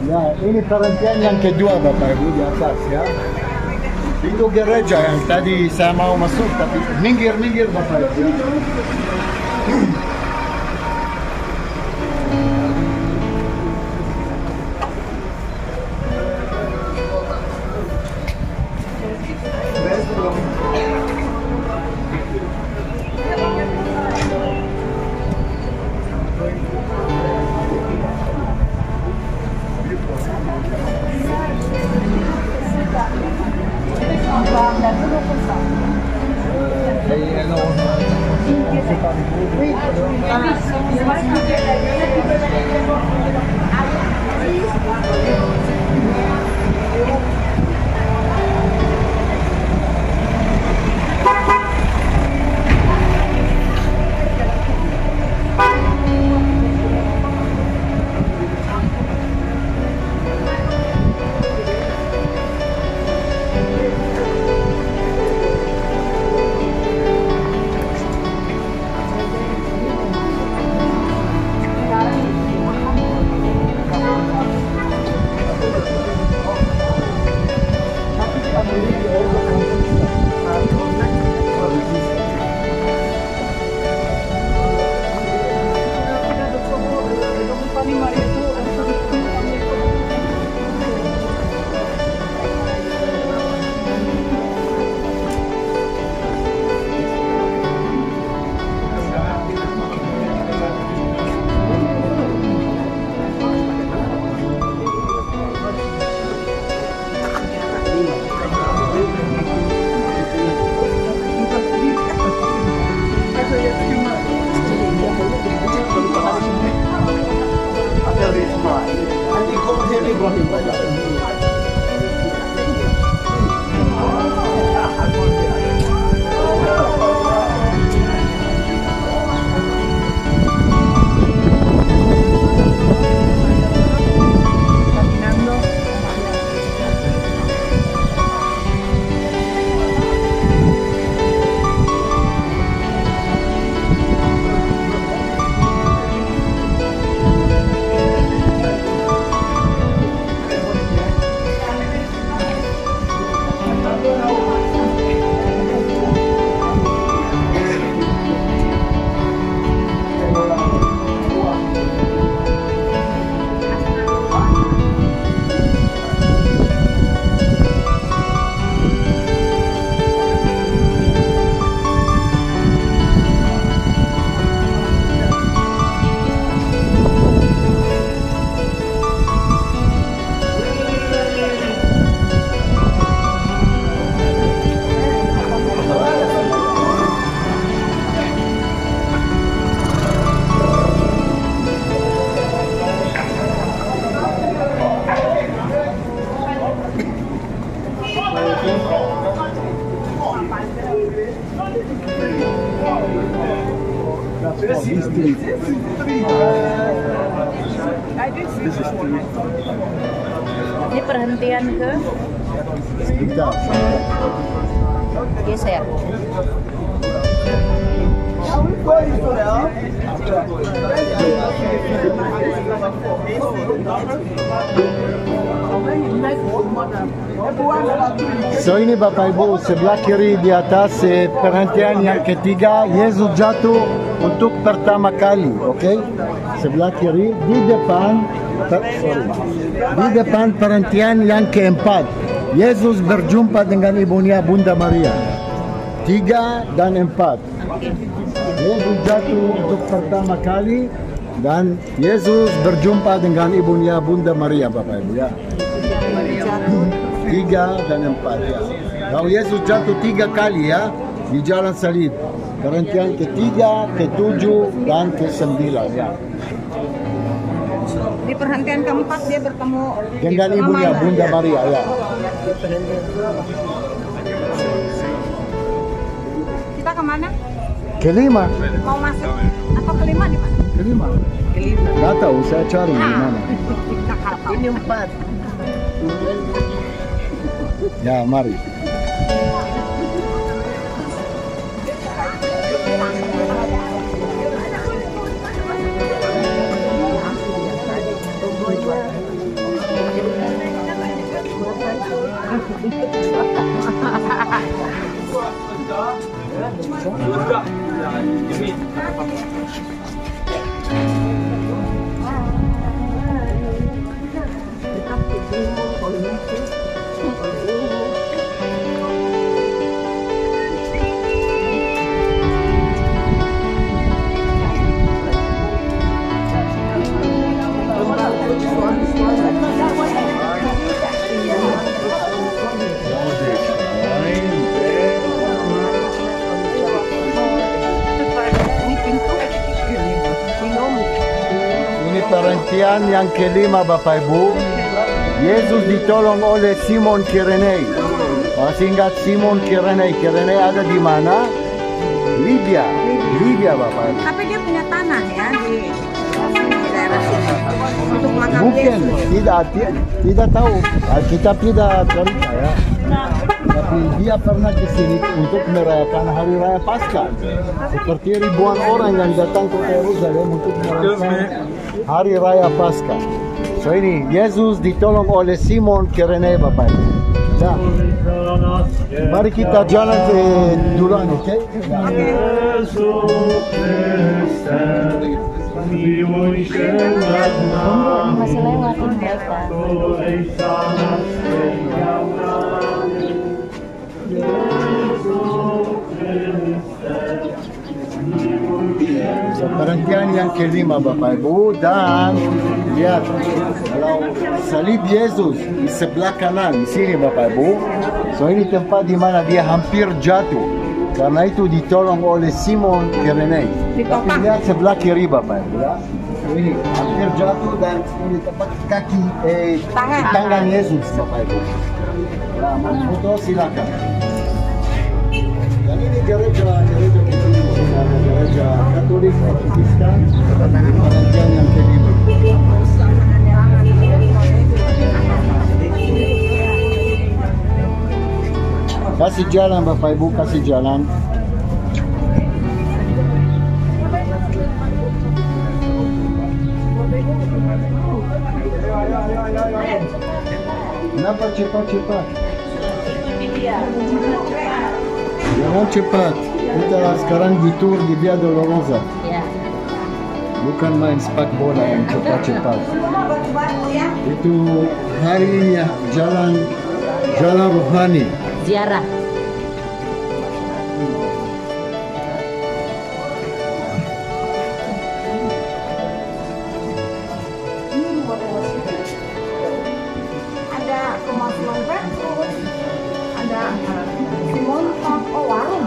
Ya, ini perhentian yang kedua Bapak Ibu di atas Itu gereja yang tadi saya mau masuk tapi minggir Bapak Ibu. depan ibu. Ini perhentian ke geser. So ini Bapak Ibu, sebelah kiri di atas perhentian yang ketiga, Yesus jatuh untuk pertama kali, oke? Sebelah kiri di depan perhentian yang keempat, Yesus berjumpa dengan ibunya Bunda Maria. 3 dan 4. Yesus jatuh untuk pertama kali dan Yesus berjumpa dengan ibunya Bunda Maria, Bapak Ibu ya. 3 dan 4 ya. Kalau Yesus jatuh 3 kali ya di jalan salib. Perhentian ketiga, ke-7 dan ke-9 ya. Di perhentian keempat dia bertemu dengan ibunya Bunda Maria ya. Kita kemana? Kelima. Mau masuk atau kelima di mana? Kelima. Gak tahu, saya cari di mana. Ini 4. Ya, mari. perhentian yang kelima Bapak Ibu. Yesus ditolong oleh Simon Kirene. Masih ingat Simon Kirene? Kirene ada di mana? Libya. Libya Bapak Ibu. Tapi dia punya tanah ya di daerah sini untuk makam Bukan, Yesus. tidak tahu. Alkitab tidak cerita ya. Tapi dia pernah ke sini untuk merayakan Hari Raya Paskah. Seperti ribuan orang yang datang ke Yerusalem untuk merayakan Hari Raya Paskah. So ini Yesus ditolong oleh Simon Kirene Bapak Ibu. Nah, mari kita jalan ke duluan, oke? Masih lewatin mereka. Perhentian yang kelima Bapak Ibu, dan lihat kalau salib Yesus di sebelah kanan di sini Bapak Ibu. So ini tempat di mana dia hampir jatuh. Karena itu ditolong oleh Simon Kirene. Tapi lihat sebelah kiri Bapak Ibu ya. Ini hampir jatuh dan ini tempat kaki tangan Yesus Bapak Ibu. Nah, mau foto silakan. Dan ini gereja Katolik Protestan perhentian yang kelima. Kasih jalan Bapak Ibu, kasih jalan. Kenapa cepat-cepat? Jangan cepat. Kita sekarang di tour di Via Dolorosa. Bukan main sepak bola yang cepat-cepat. Itu hari ini ya, jalan rohani. Ziarah. Ada kemasukan Petrus, ada Simon warung.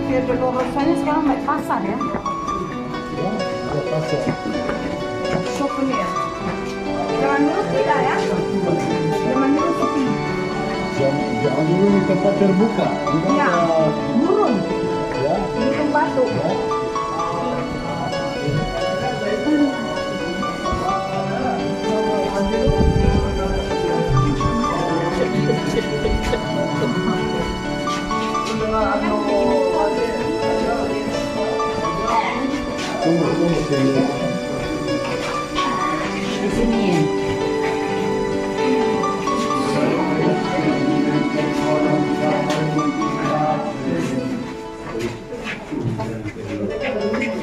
Via Dolorosanya sekarang naik pasar ya. Ya, pasar. Souvenir. Jangan dulu tidak ya. Jangan dulu sepi. Jangan dulu di tempat terbuka. Iya. Burung. Ya. Di batu. Tunggu. Di sini ya.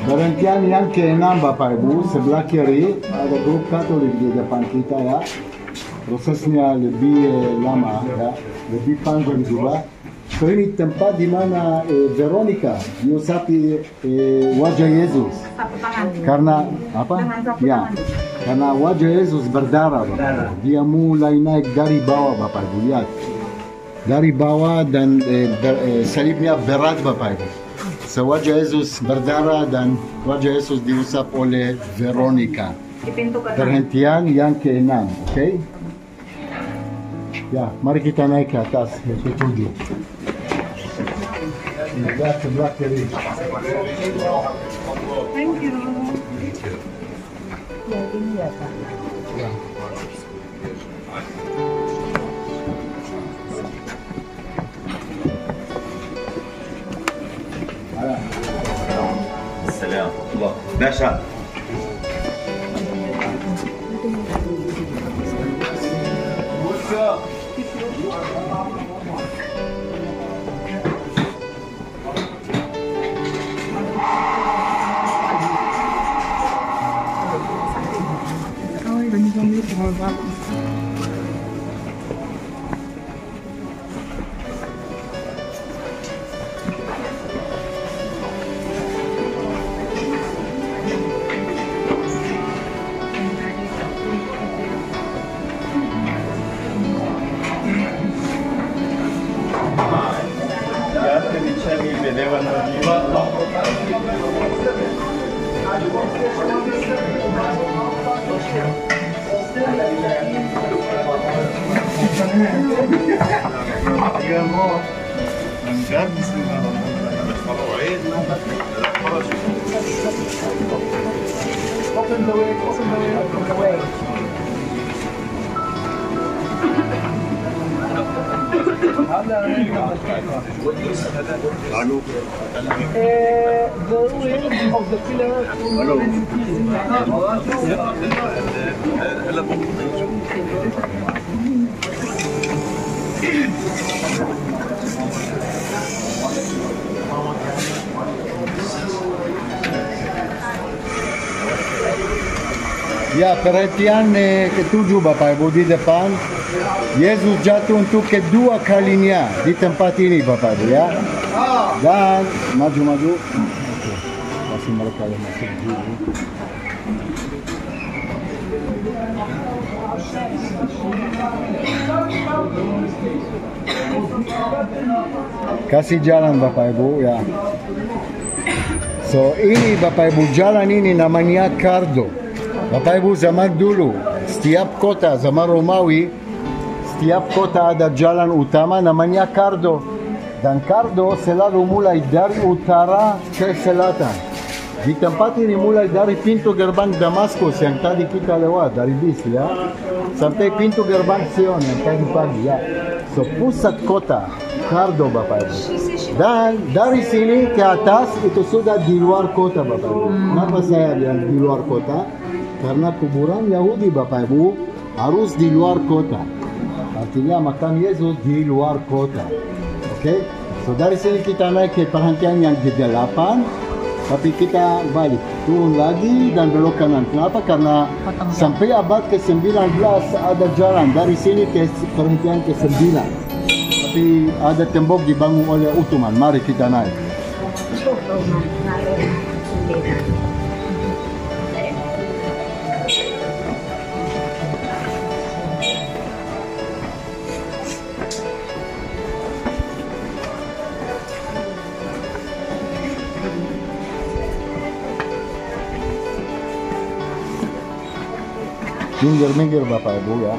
Perhentian yang keenam Bapak Ibu, sebelah kiri ada grup Katolik di depan kita ya. Prosesnya lebih lama ya, lebih panjang juga. So ini tempat di mana Veronica diusapi wajah Yesus. Sapu tangan. Karena apa? Dengan sapu Ya, tangan. karena wajah Yesus berdarah Bapak Ibu. Dia mulai naik dari bawah Bapak Ibu, lihat. Dari bawah dan salibnya berat Bapak Ibu. So wajah Yesus berdarah dan wajah Yesus diusap oleh Veronica. Di pintu ke Perhentian yang keenam, oke? Ya, mari kita naik ke atas, ke 7. Lihat sebelah kiri. Thank you. Ya ini ya Pak. السلام الله باشا Ya, perhatian ketujuh Bapak Ibu di depan. Yesus jatuh untuk kedua kalinya di tempat ini Bapak Ibu ya. Dan maju-maju. Kasih mereka yang masuk dulu. Kasih jalan Bapak Ibu ya. So ini Bapak Ibu, jalan ini namanya Cardo. Bapak Ibu, zaman dulu setiap kota zaman Romawi, setiap kota ada jalan utama namanya Cardo. Dan Cardo selalu mulai dari utara ke selatan. Di tempat ini mulai dari pintu gerbang Damaskus yang tadi kita lewat dari bis ya, sampai pintu gerbang Sion yang tadi pagi ya. So pusat kota Cardo Bapak Ibu. Dan dari sini ke atas itu sudah di luar kota Bapak Ibu. Kenapa saya bilang di luar kota? Karena kuburan Yahudi Bapak Ibu harus di luar kota. Artinya makam Yesus di luar kota. Oke? So dari sini kita naik ke perhentian yang ke-8. Tapi kita balik, turun lagi dan belok kanan. Kenapa? Karena sampai abad ke-19 ada jalan dari sini ke perhentian ke-9. Tapi ada tembok dibangun oleh Ottoman. Mari kita naik. Minggir-minggir Bapak Ibu ya.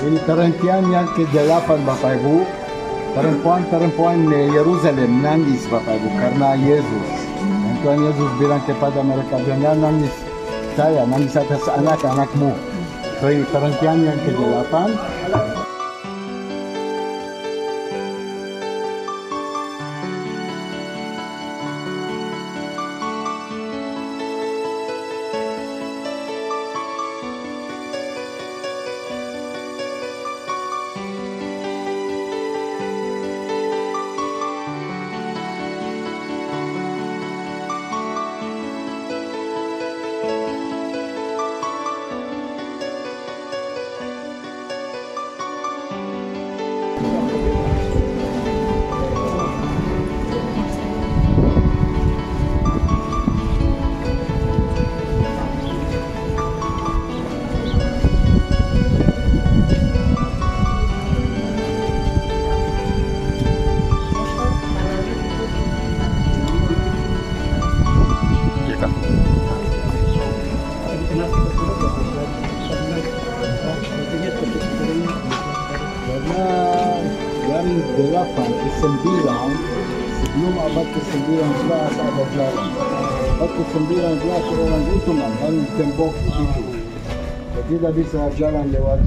Ini perhentian yang ke-8 Bapak Ibu. Perempuan-perempuan Yerusalem nangis Bapak Ibu karena Yesus. Dan Tuhan Yesus bilang kepada mereka, jangan nangis saya, nangis atas anak-anakmu. So ini perhentian yang ke-8. Dari 8 ke 9 sebelum abad ke-19 ada jalan. Abad ke-19 orang Ottoman bangun tembok itu. Jadi tidak bisa jalan lewat.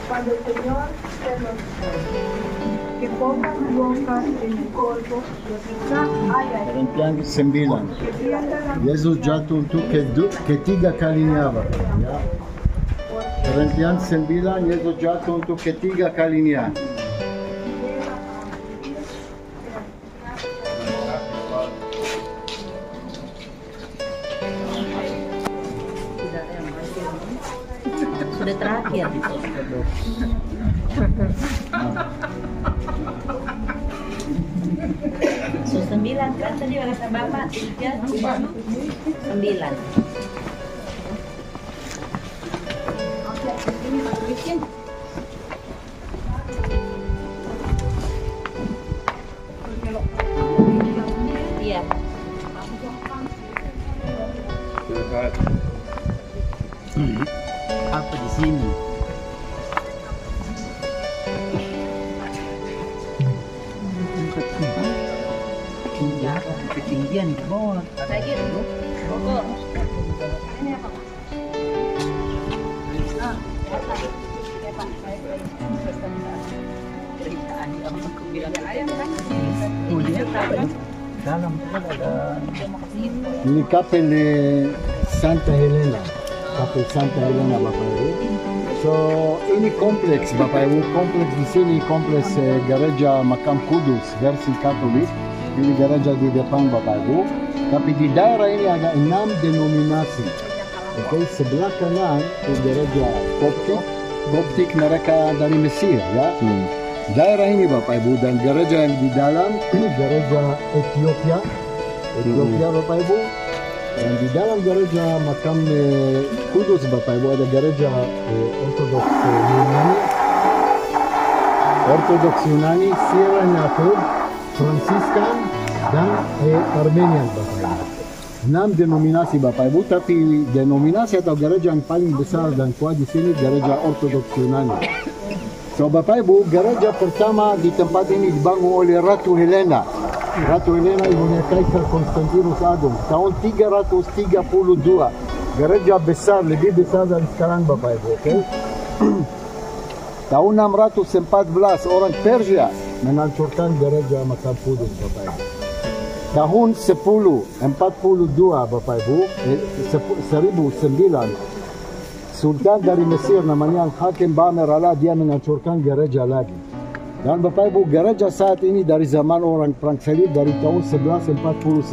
Cuando el Señor se nos che poca buona in corpo ketika ayat Perhentian 9. Yesus jatuh untuk ketiga kalinya Bapak ya. Perhentian 9, Yesus jatuh untuk ketiga kalinya. Sudah terakhir. So, 9 kan tadi kata Bapak 3, 9. Iya. Apa di sini? Ketinggian di bawah. Lagi dulu. Pokok. Dalam ada Ini kapel Santa Helena. Kapel Santa Helena Bapak Ibu. So ini kompleks Bapak Ibu. Kompleks di sini kompleks gereja Makam Kudus versi Katolik. Ini gereja di depan Bapak Ibu. Tapi di daerah ini ada 6 denominasi. Oke, sebelah kanan itu gereja Koptik. Koptik mereka dari Mesir ya. Daerah ini Bapak Ibu dan gereja yang di dalam gereja Ethiopia. Ethiopia Bapak Ibu. Dan di dalam gereja Makam Kudus Bapak Ibu ada gereja Ortodoks Yunani. Ortodoks Yunani, Syrian, Fransiskan dan Armenian Bapak Ibu. 6 denominasi Bapak Ibu, tapi denominasi atau gereja yang paling besar dan kuat di sini gereja Ortodoks Yunani. So Bapak Ibu, gereja pertama di tempat ini dibangun oleh Ratu Helena. Ratu Helena ibunya Kaisar Konstantinus Agung tahun 332. Gereja besar, lebih besar dari sekarang Bapak Ibu, oke? Tahun 614 orang Persia menghancurkan gereja Makam Kudus Bapak Ibu. Tahun 1042 Bapak Ibu, 1009 Sultan dari Mesir namanya Hakim Bamer Allah dia menghancurkan gereja lagi. Dan Bapak Ibu, gereja saat ini dari zaman orang Perang Salib dari tahun 1149.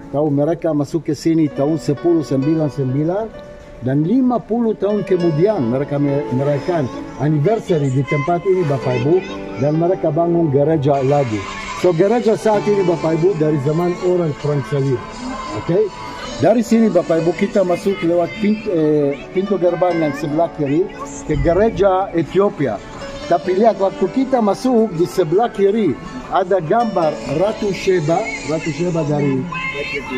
Tahu mereka masuk ke sini tahun 1099 dan 50 tahun kemudian mereka merayakan anniversary di tempat ini Bapak Ibu dan mereka bangun gereja lagi. So gereja saat ini Bapak Ibu dari zaman orang Perang Salib. Oke? Dari sini Bapak Ibu kita masuk lewat pintu gerbang yang sebelah kiri ke gereja Ethiopia. Tapi lihat waktu kita masuk di sebelah kiri ada gambar Ratu Sheba dari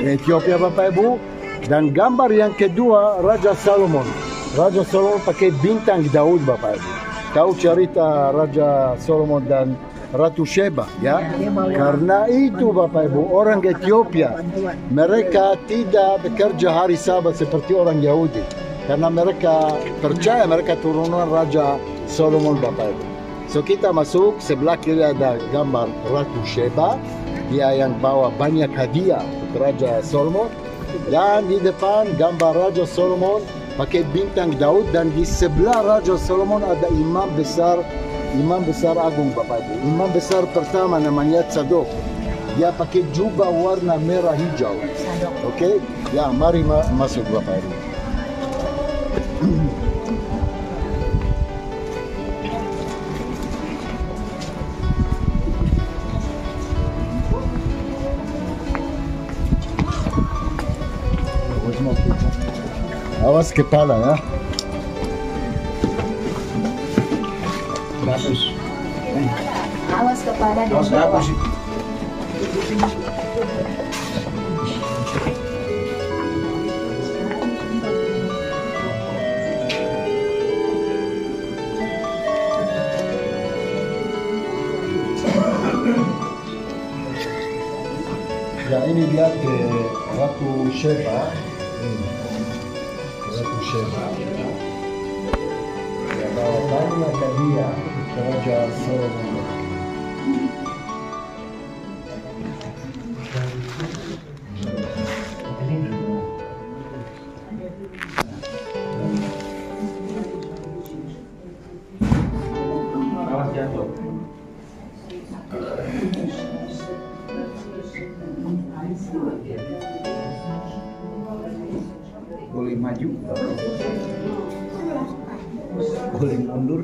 Ethiopia Bapak Ibu. Dan gambar yang kedua Raja Solomon. Raja Solomon pakai bintang Daud Bapak Ibu. Tahu cerita Raja Solomon dan Ratu Sheba ya. Karena itu Bapak Ibu orang Ethiopia mereka tidak bekerja hari Sabat seperti orang Yahudi. Karena mereka percaya mereka turunan Raja Solomon Bapak Ibu. So kita masuk sebelah kiri ada gambar Ratu Sheba. Dia yang bawa banyak hadiah untuk Raja Solomon. Dan di depan gambar Raja Solomon pakai bintang Daud. Dan di sebelah Raja Solomon ada imam besar agung Bapak Ibu. Imam besar pertama namanya Tzadok. Dia pakai jubah warna merah hijau. Oke? Ya, mari masuk Bapak Ibu. Awas kepala ya. Awas kepala dan bawah. Ya ini lihat Ratu Sheba. Ratu Sheba. Ya bawa banyak hadiah Raja Solomon. maju. Boleh mundur.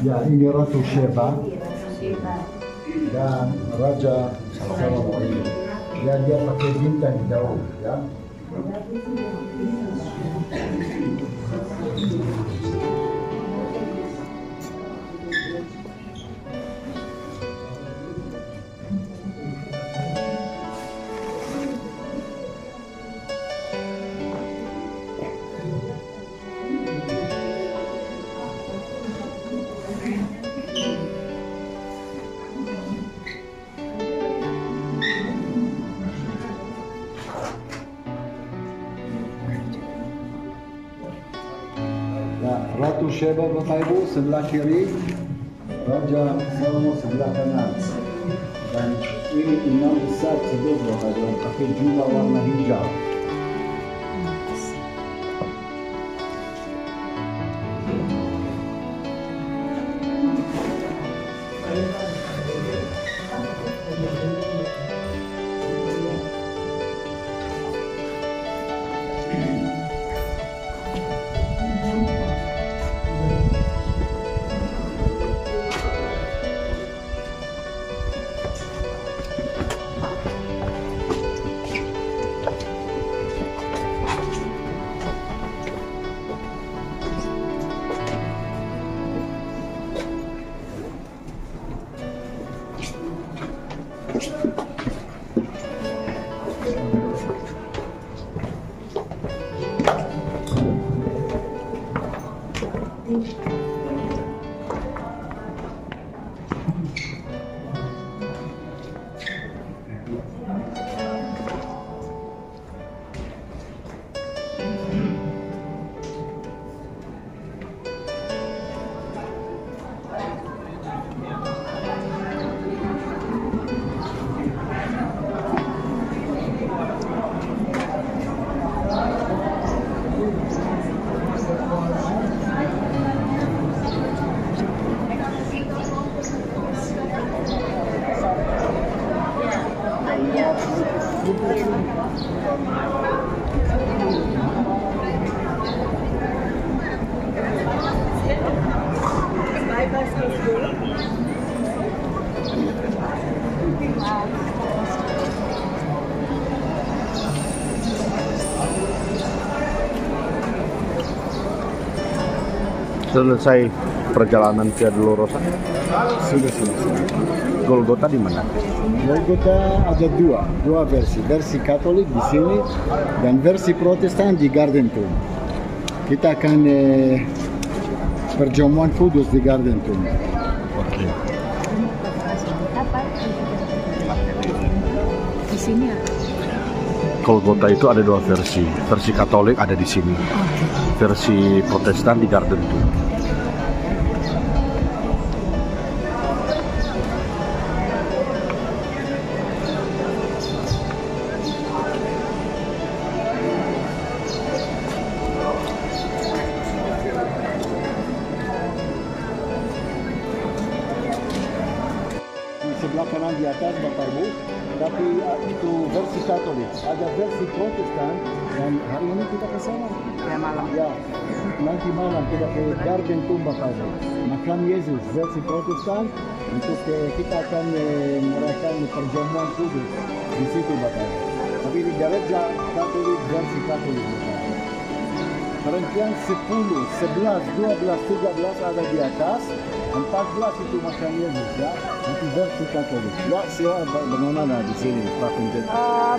Ya, ini Ratu Sheba dan Raja Salomo. Ya, dia pakai bintang jauh, ya. Ratu Sheba Bapak Ibu sebelah kiri, Raja Salomo sebelah kanan. Dan ini imam besar sedut Bapak Ibu pakai jubah warna hijau. Selesai perjalanan Via Dolorosa? Sudah selesai. Golgota di mana? Golgota ada dua versi. Versi Katolik di sini dan versi Protestan di Gardentum. Kita akan perjamuan kudus di Gardentum. Oke. Di sini apa? Golgota itu ada dua versi. Versi Katolik ada di sini. Versi Protestan di Gardentum. Sebelah kanan di atas Bapak Ibu, tapi itu versi Katolik. Ada versi Protestan dan hari ini kita ke sana. Ya malam. Ya, nanti malam kita ke Gardentum Bapak Ibu. Makam Yesus versi Protestan untuk kita akan merayakan perjamuan kudus di situ Bapak Ibu. Tapi di gereja Katolik versi Katolik Bapak Ibu. Perhentian 10, 11, 12, 13 ada di atas, 14 itu makam Yesus ya. Itu versi Katolik. Ya, siapa bagaimana di sini Pak Pendeta?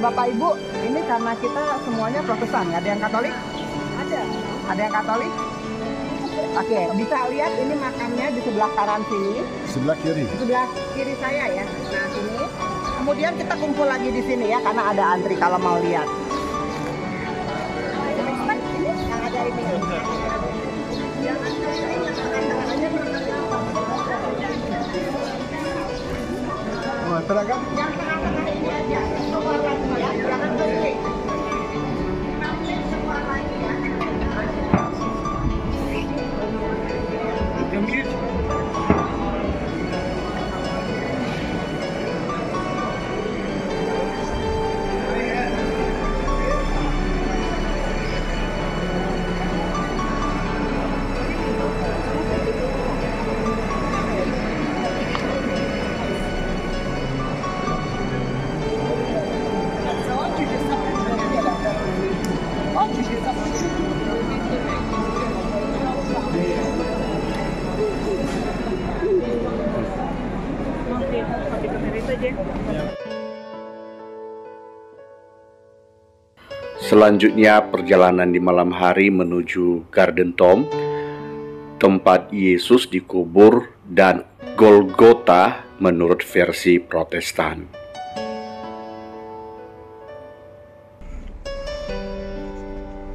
Bapak Ibu, ini karena kita semuanya Protestan, ada yang Katolik? Ada. Ada yang Katolik? Oke, bisa lihat ini makamnya di sebelah kanan sini. Sebelah kiri. Sebelah kiri saya ya. Nah, sini. Kemudian kita kumpul lagi di sini ya, karena ada antri kalau mau lihat. Yang ada ini. Oh, terangkan? Yang tengah-tengah ini aja. Ya, jangan berhenti. Selanjutnya perjalanan di malam hari menuju Garden Tomb, tempat Yesus dikubur, dan Golgota menurut versi Protestan.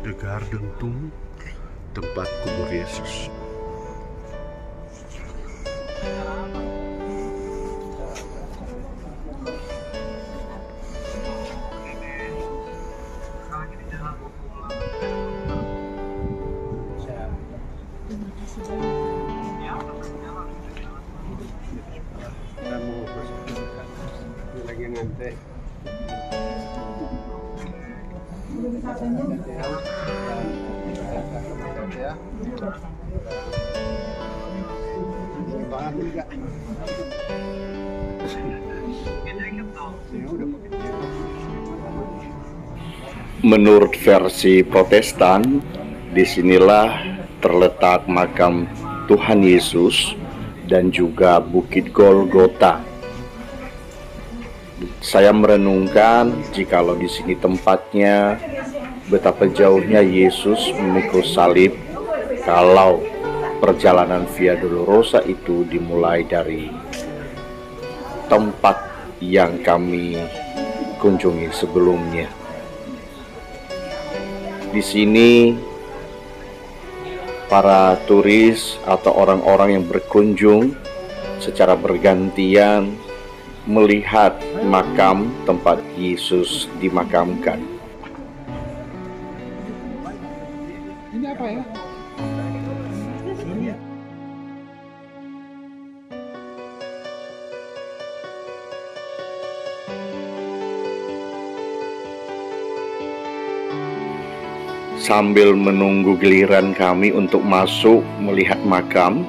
The Garden Tomb, tempat kubur Yesus. Menurut versi Protestan, disinilah terletak makam Tuhan Yesus dan juga Bukit Golgota. Saya merenungkan jikalau di sini tempatnya, betapa jauhnya Yesus memikul salib kalau perjalanan Via Dolorosa itu dimulai dari tempat yang kami kunjungi sebelumnya. Di sini para turis atau orang-orang yang berkunjung secara bergantian melihat makam tempat Yesus dimakamkan. Ini apa ya? Sambil menunggu giliran kami untuk masuk melihat makam,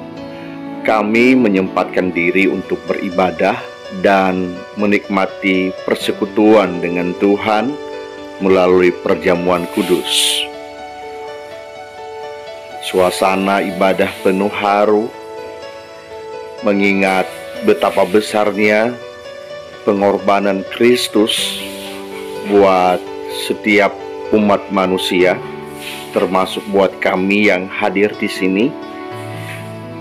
kami menyempatkan diri untuk beribadah dan menikmati persekutuan dengan Tuhan melalui perjamuan kudus. Suasana ibadah penuh haru, mengingat betapa besarnya pengorbanan Kristus buat setiap umat manusia, termasuk buat kami yang hadir di sini.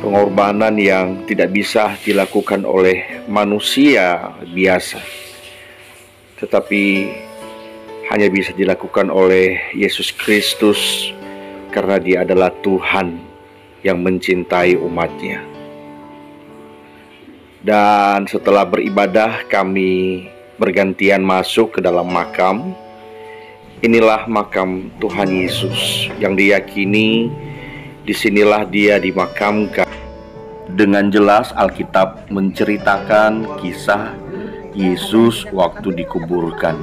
Pengorbanan yang tidak bisa dilakukan oleh manusia biasa, tetapi hanya bisa dilakukan oleh Yesus Kristus karena Dia adalah Tuhan yang mencintai umatnya. Dan setelah beribadah, kami bergantian masuk ke dalam makam. Inilah makam Tuhan Yesus yang diyakini disinilah Dia dimakamkan. Dengan jelas Alkitab menceritakan kisah Yesus waktu dikuburkan.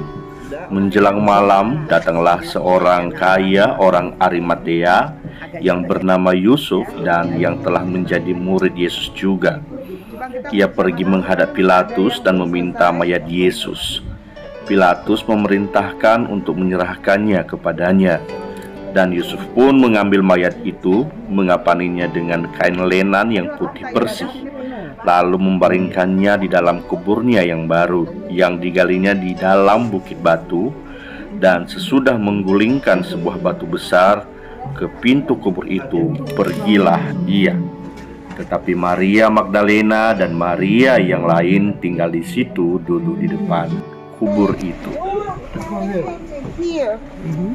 Menjelang malam datanglah seorang kaya orang Arimatea yang bernama Yusuf dan yang telah menjadi murid Yesus juga. Ia pergi menghadap Pilatus dan meminta mayat Yesus. Pilatus memerintahkan untuk menyerahkannya kepadanya, dan Yusuf pun mengambil mayat itu, mengapaninya dengan kain lenan yang putih bersih, lalu membaringkannya di dalam kuburnya yang baru, yang digalinya di dalam bukit batu. Dan sesudah menggulingkan sebuah batu besar ke pintu kubur itu, pergilah ia. Tetapi Maria Magdalena dan Maria yang lain tinggal di situ, duduk di depan kubur itu. Here,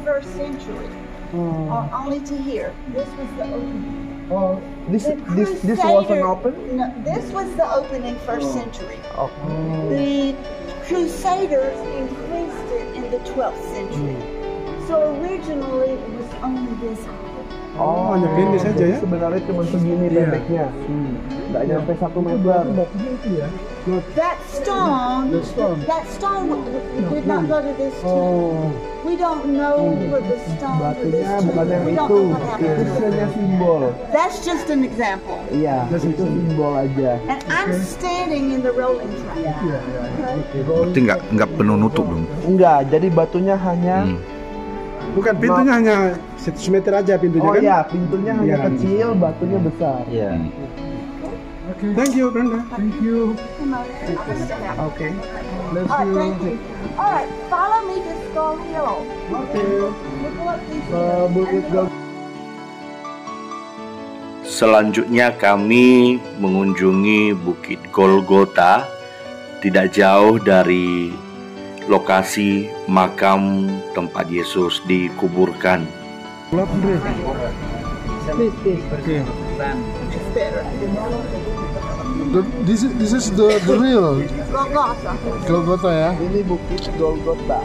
first century, or only to here. This was the opening. Oh, this was an open? No, this was the opening first century. Okay. The Crusaders increased it in the 12th century. So originally it was only this high. Oh, hanya gini saja ya? Sebenarnya cuma segini pendeknya. Nggak nyampe 1 meter. That stone did not go to this tomb. We don't know where the stone for this Batunya tomb. bukan yang We don't itu. know what Itu happened. hanya simbol. That's just an example. Iya, itu simbol aja. And I'm standing in the rolling track. Berarti nggak penuh nutup dong? Enggak, jadi batunya hanya Bukan, pintunya hanya 100 meter aja pintunya kan? iya, pintunya hanya Iya. kecil, batunya besar. Iya. Thank you, Brenda. Thank you. Come on, I'm gonna stand out. Oke. All right, thank you. All right, follow me. Just go Paul Hill. Selanjutnya kami mengunjungi Bukit Golgota, tidak jauh dari lokasi makam tempat Yesus dikuburkan. This is the real Golgotha. Golgotha ya. Ini Bukit Golgota.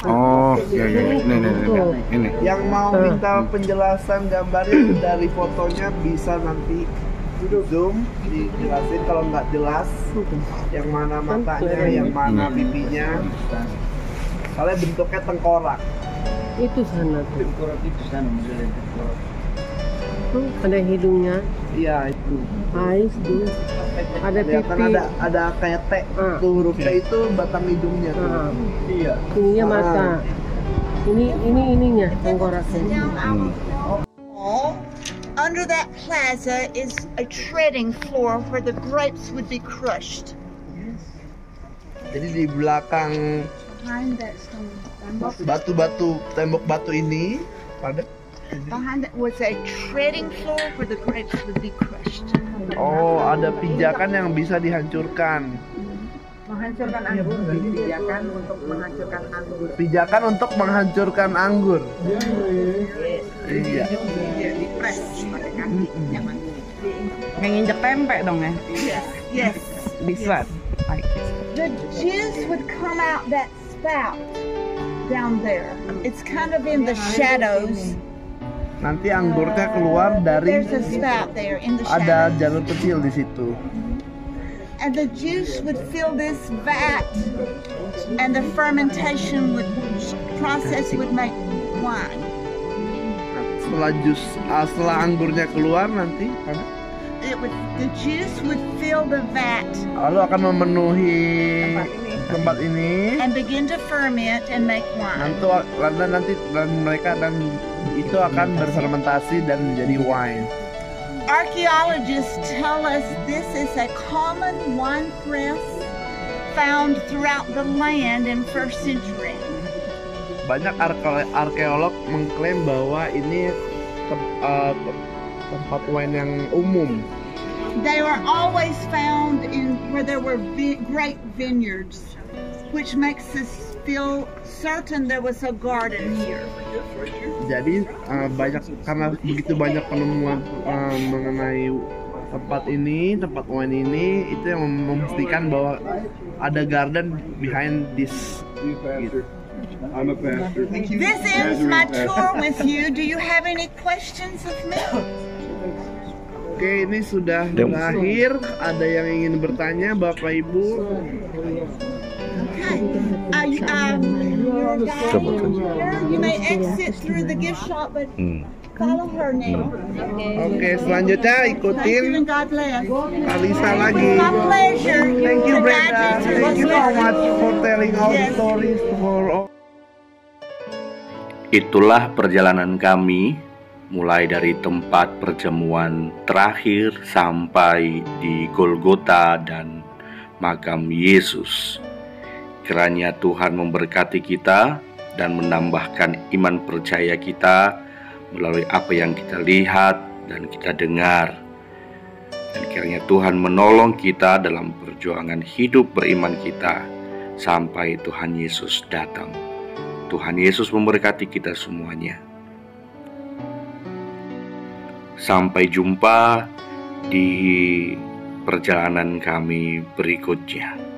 Oh, ya ini. Yang mau minta penjelasan gambarnya dari fotonya bisa nanti zoom dijelasin. Kalau nggak jelas yang mana matanya, yang mana pipinya. Soalnya bentuknya tengkorak. Itu sana tuh. Tuh ada hidungnya. Iya itu. Ais tuh. Ada Ya, kan pipi. ada kayak T. Tuh huruf T itu batang hidungnya tuh. Iya. Ininya mata. Ininya tengkoraknya. Under that plaza is a treading floor where the grapes would be crushed. Jadi di belakang Behind that stone, batu-batu, tembok batu ini pada behind that was a treading floor where the grapes would be crushed. oh ada pijakan yang bisa dihancurkan. Menghancurkan anggur, pijakan untuk menghancurkan anggur. Pijakan untuk menghancurkan anggur. Iya. Di press pakai kaki. Kayak nginjek tempe dong ya. Yes. This one. The juice would come out that spout down there. It's kind of in the shadows. Nanti anggurnya keluar dari There's a spout there in the ada shadows. jalur kecil di situ. And the juice would fill this vat, and the fermentation process would make wine. Setelah anggurnya keluar nanti The juice would fill the vat lalu akan memenuhi tempat ini. and begin to ferment and make wine. Nanti mereka dan itu akan berfermentasi dan menjadi wine. Archaeologists tell us this is a common wine press found throughout the land in 1st century. Banyak arkeolog mengklaim bahwa ini tempat wine yang umum. They were always found in where there were great vineyards, which makes us feel certain there was a garden here. Jadi karena begitu banyak penemuan mengenai tempat wine ini, itu yang memastikan bahwa ada garden behind this. Gitu. I'm a pastor. This ends my tour with you. Do you have any questions of me? Oke, ini sudah berakhir. Ada yang ingin bertanya, Bapak Ibu? Okay. You're a guide. You may exit through the gift shop, but follow her now. Oke, selanjutnya Thank you ikutin and God bless. Alisa lagi. My pleasure. Thank you, to guide Brenda. you through Thank you this so lesson. much for telling all the Yes. stories for all. Itulah perjalanan kami mulai dari tempat perjamuan terakhir sampai di Golgota dan makam Yesus. Kiranya Tuhan memberkati kita dan menambahkan iman percaya kita melalui apa yang kita lihat dan kita dengar. Dan kiranya Tuhan menolong kita dalam perjuangan hidup beriman kita sampai Tuhan Yesus datang. Tuhan Yesus memberkati kita semuanya. Sampai jumpa di perjalanan kami berikutnya.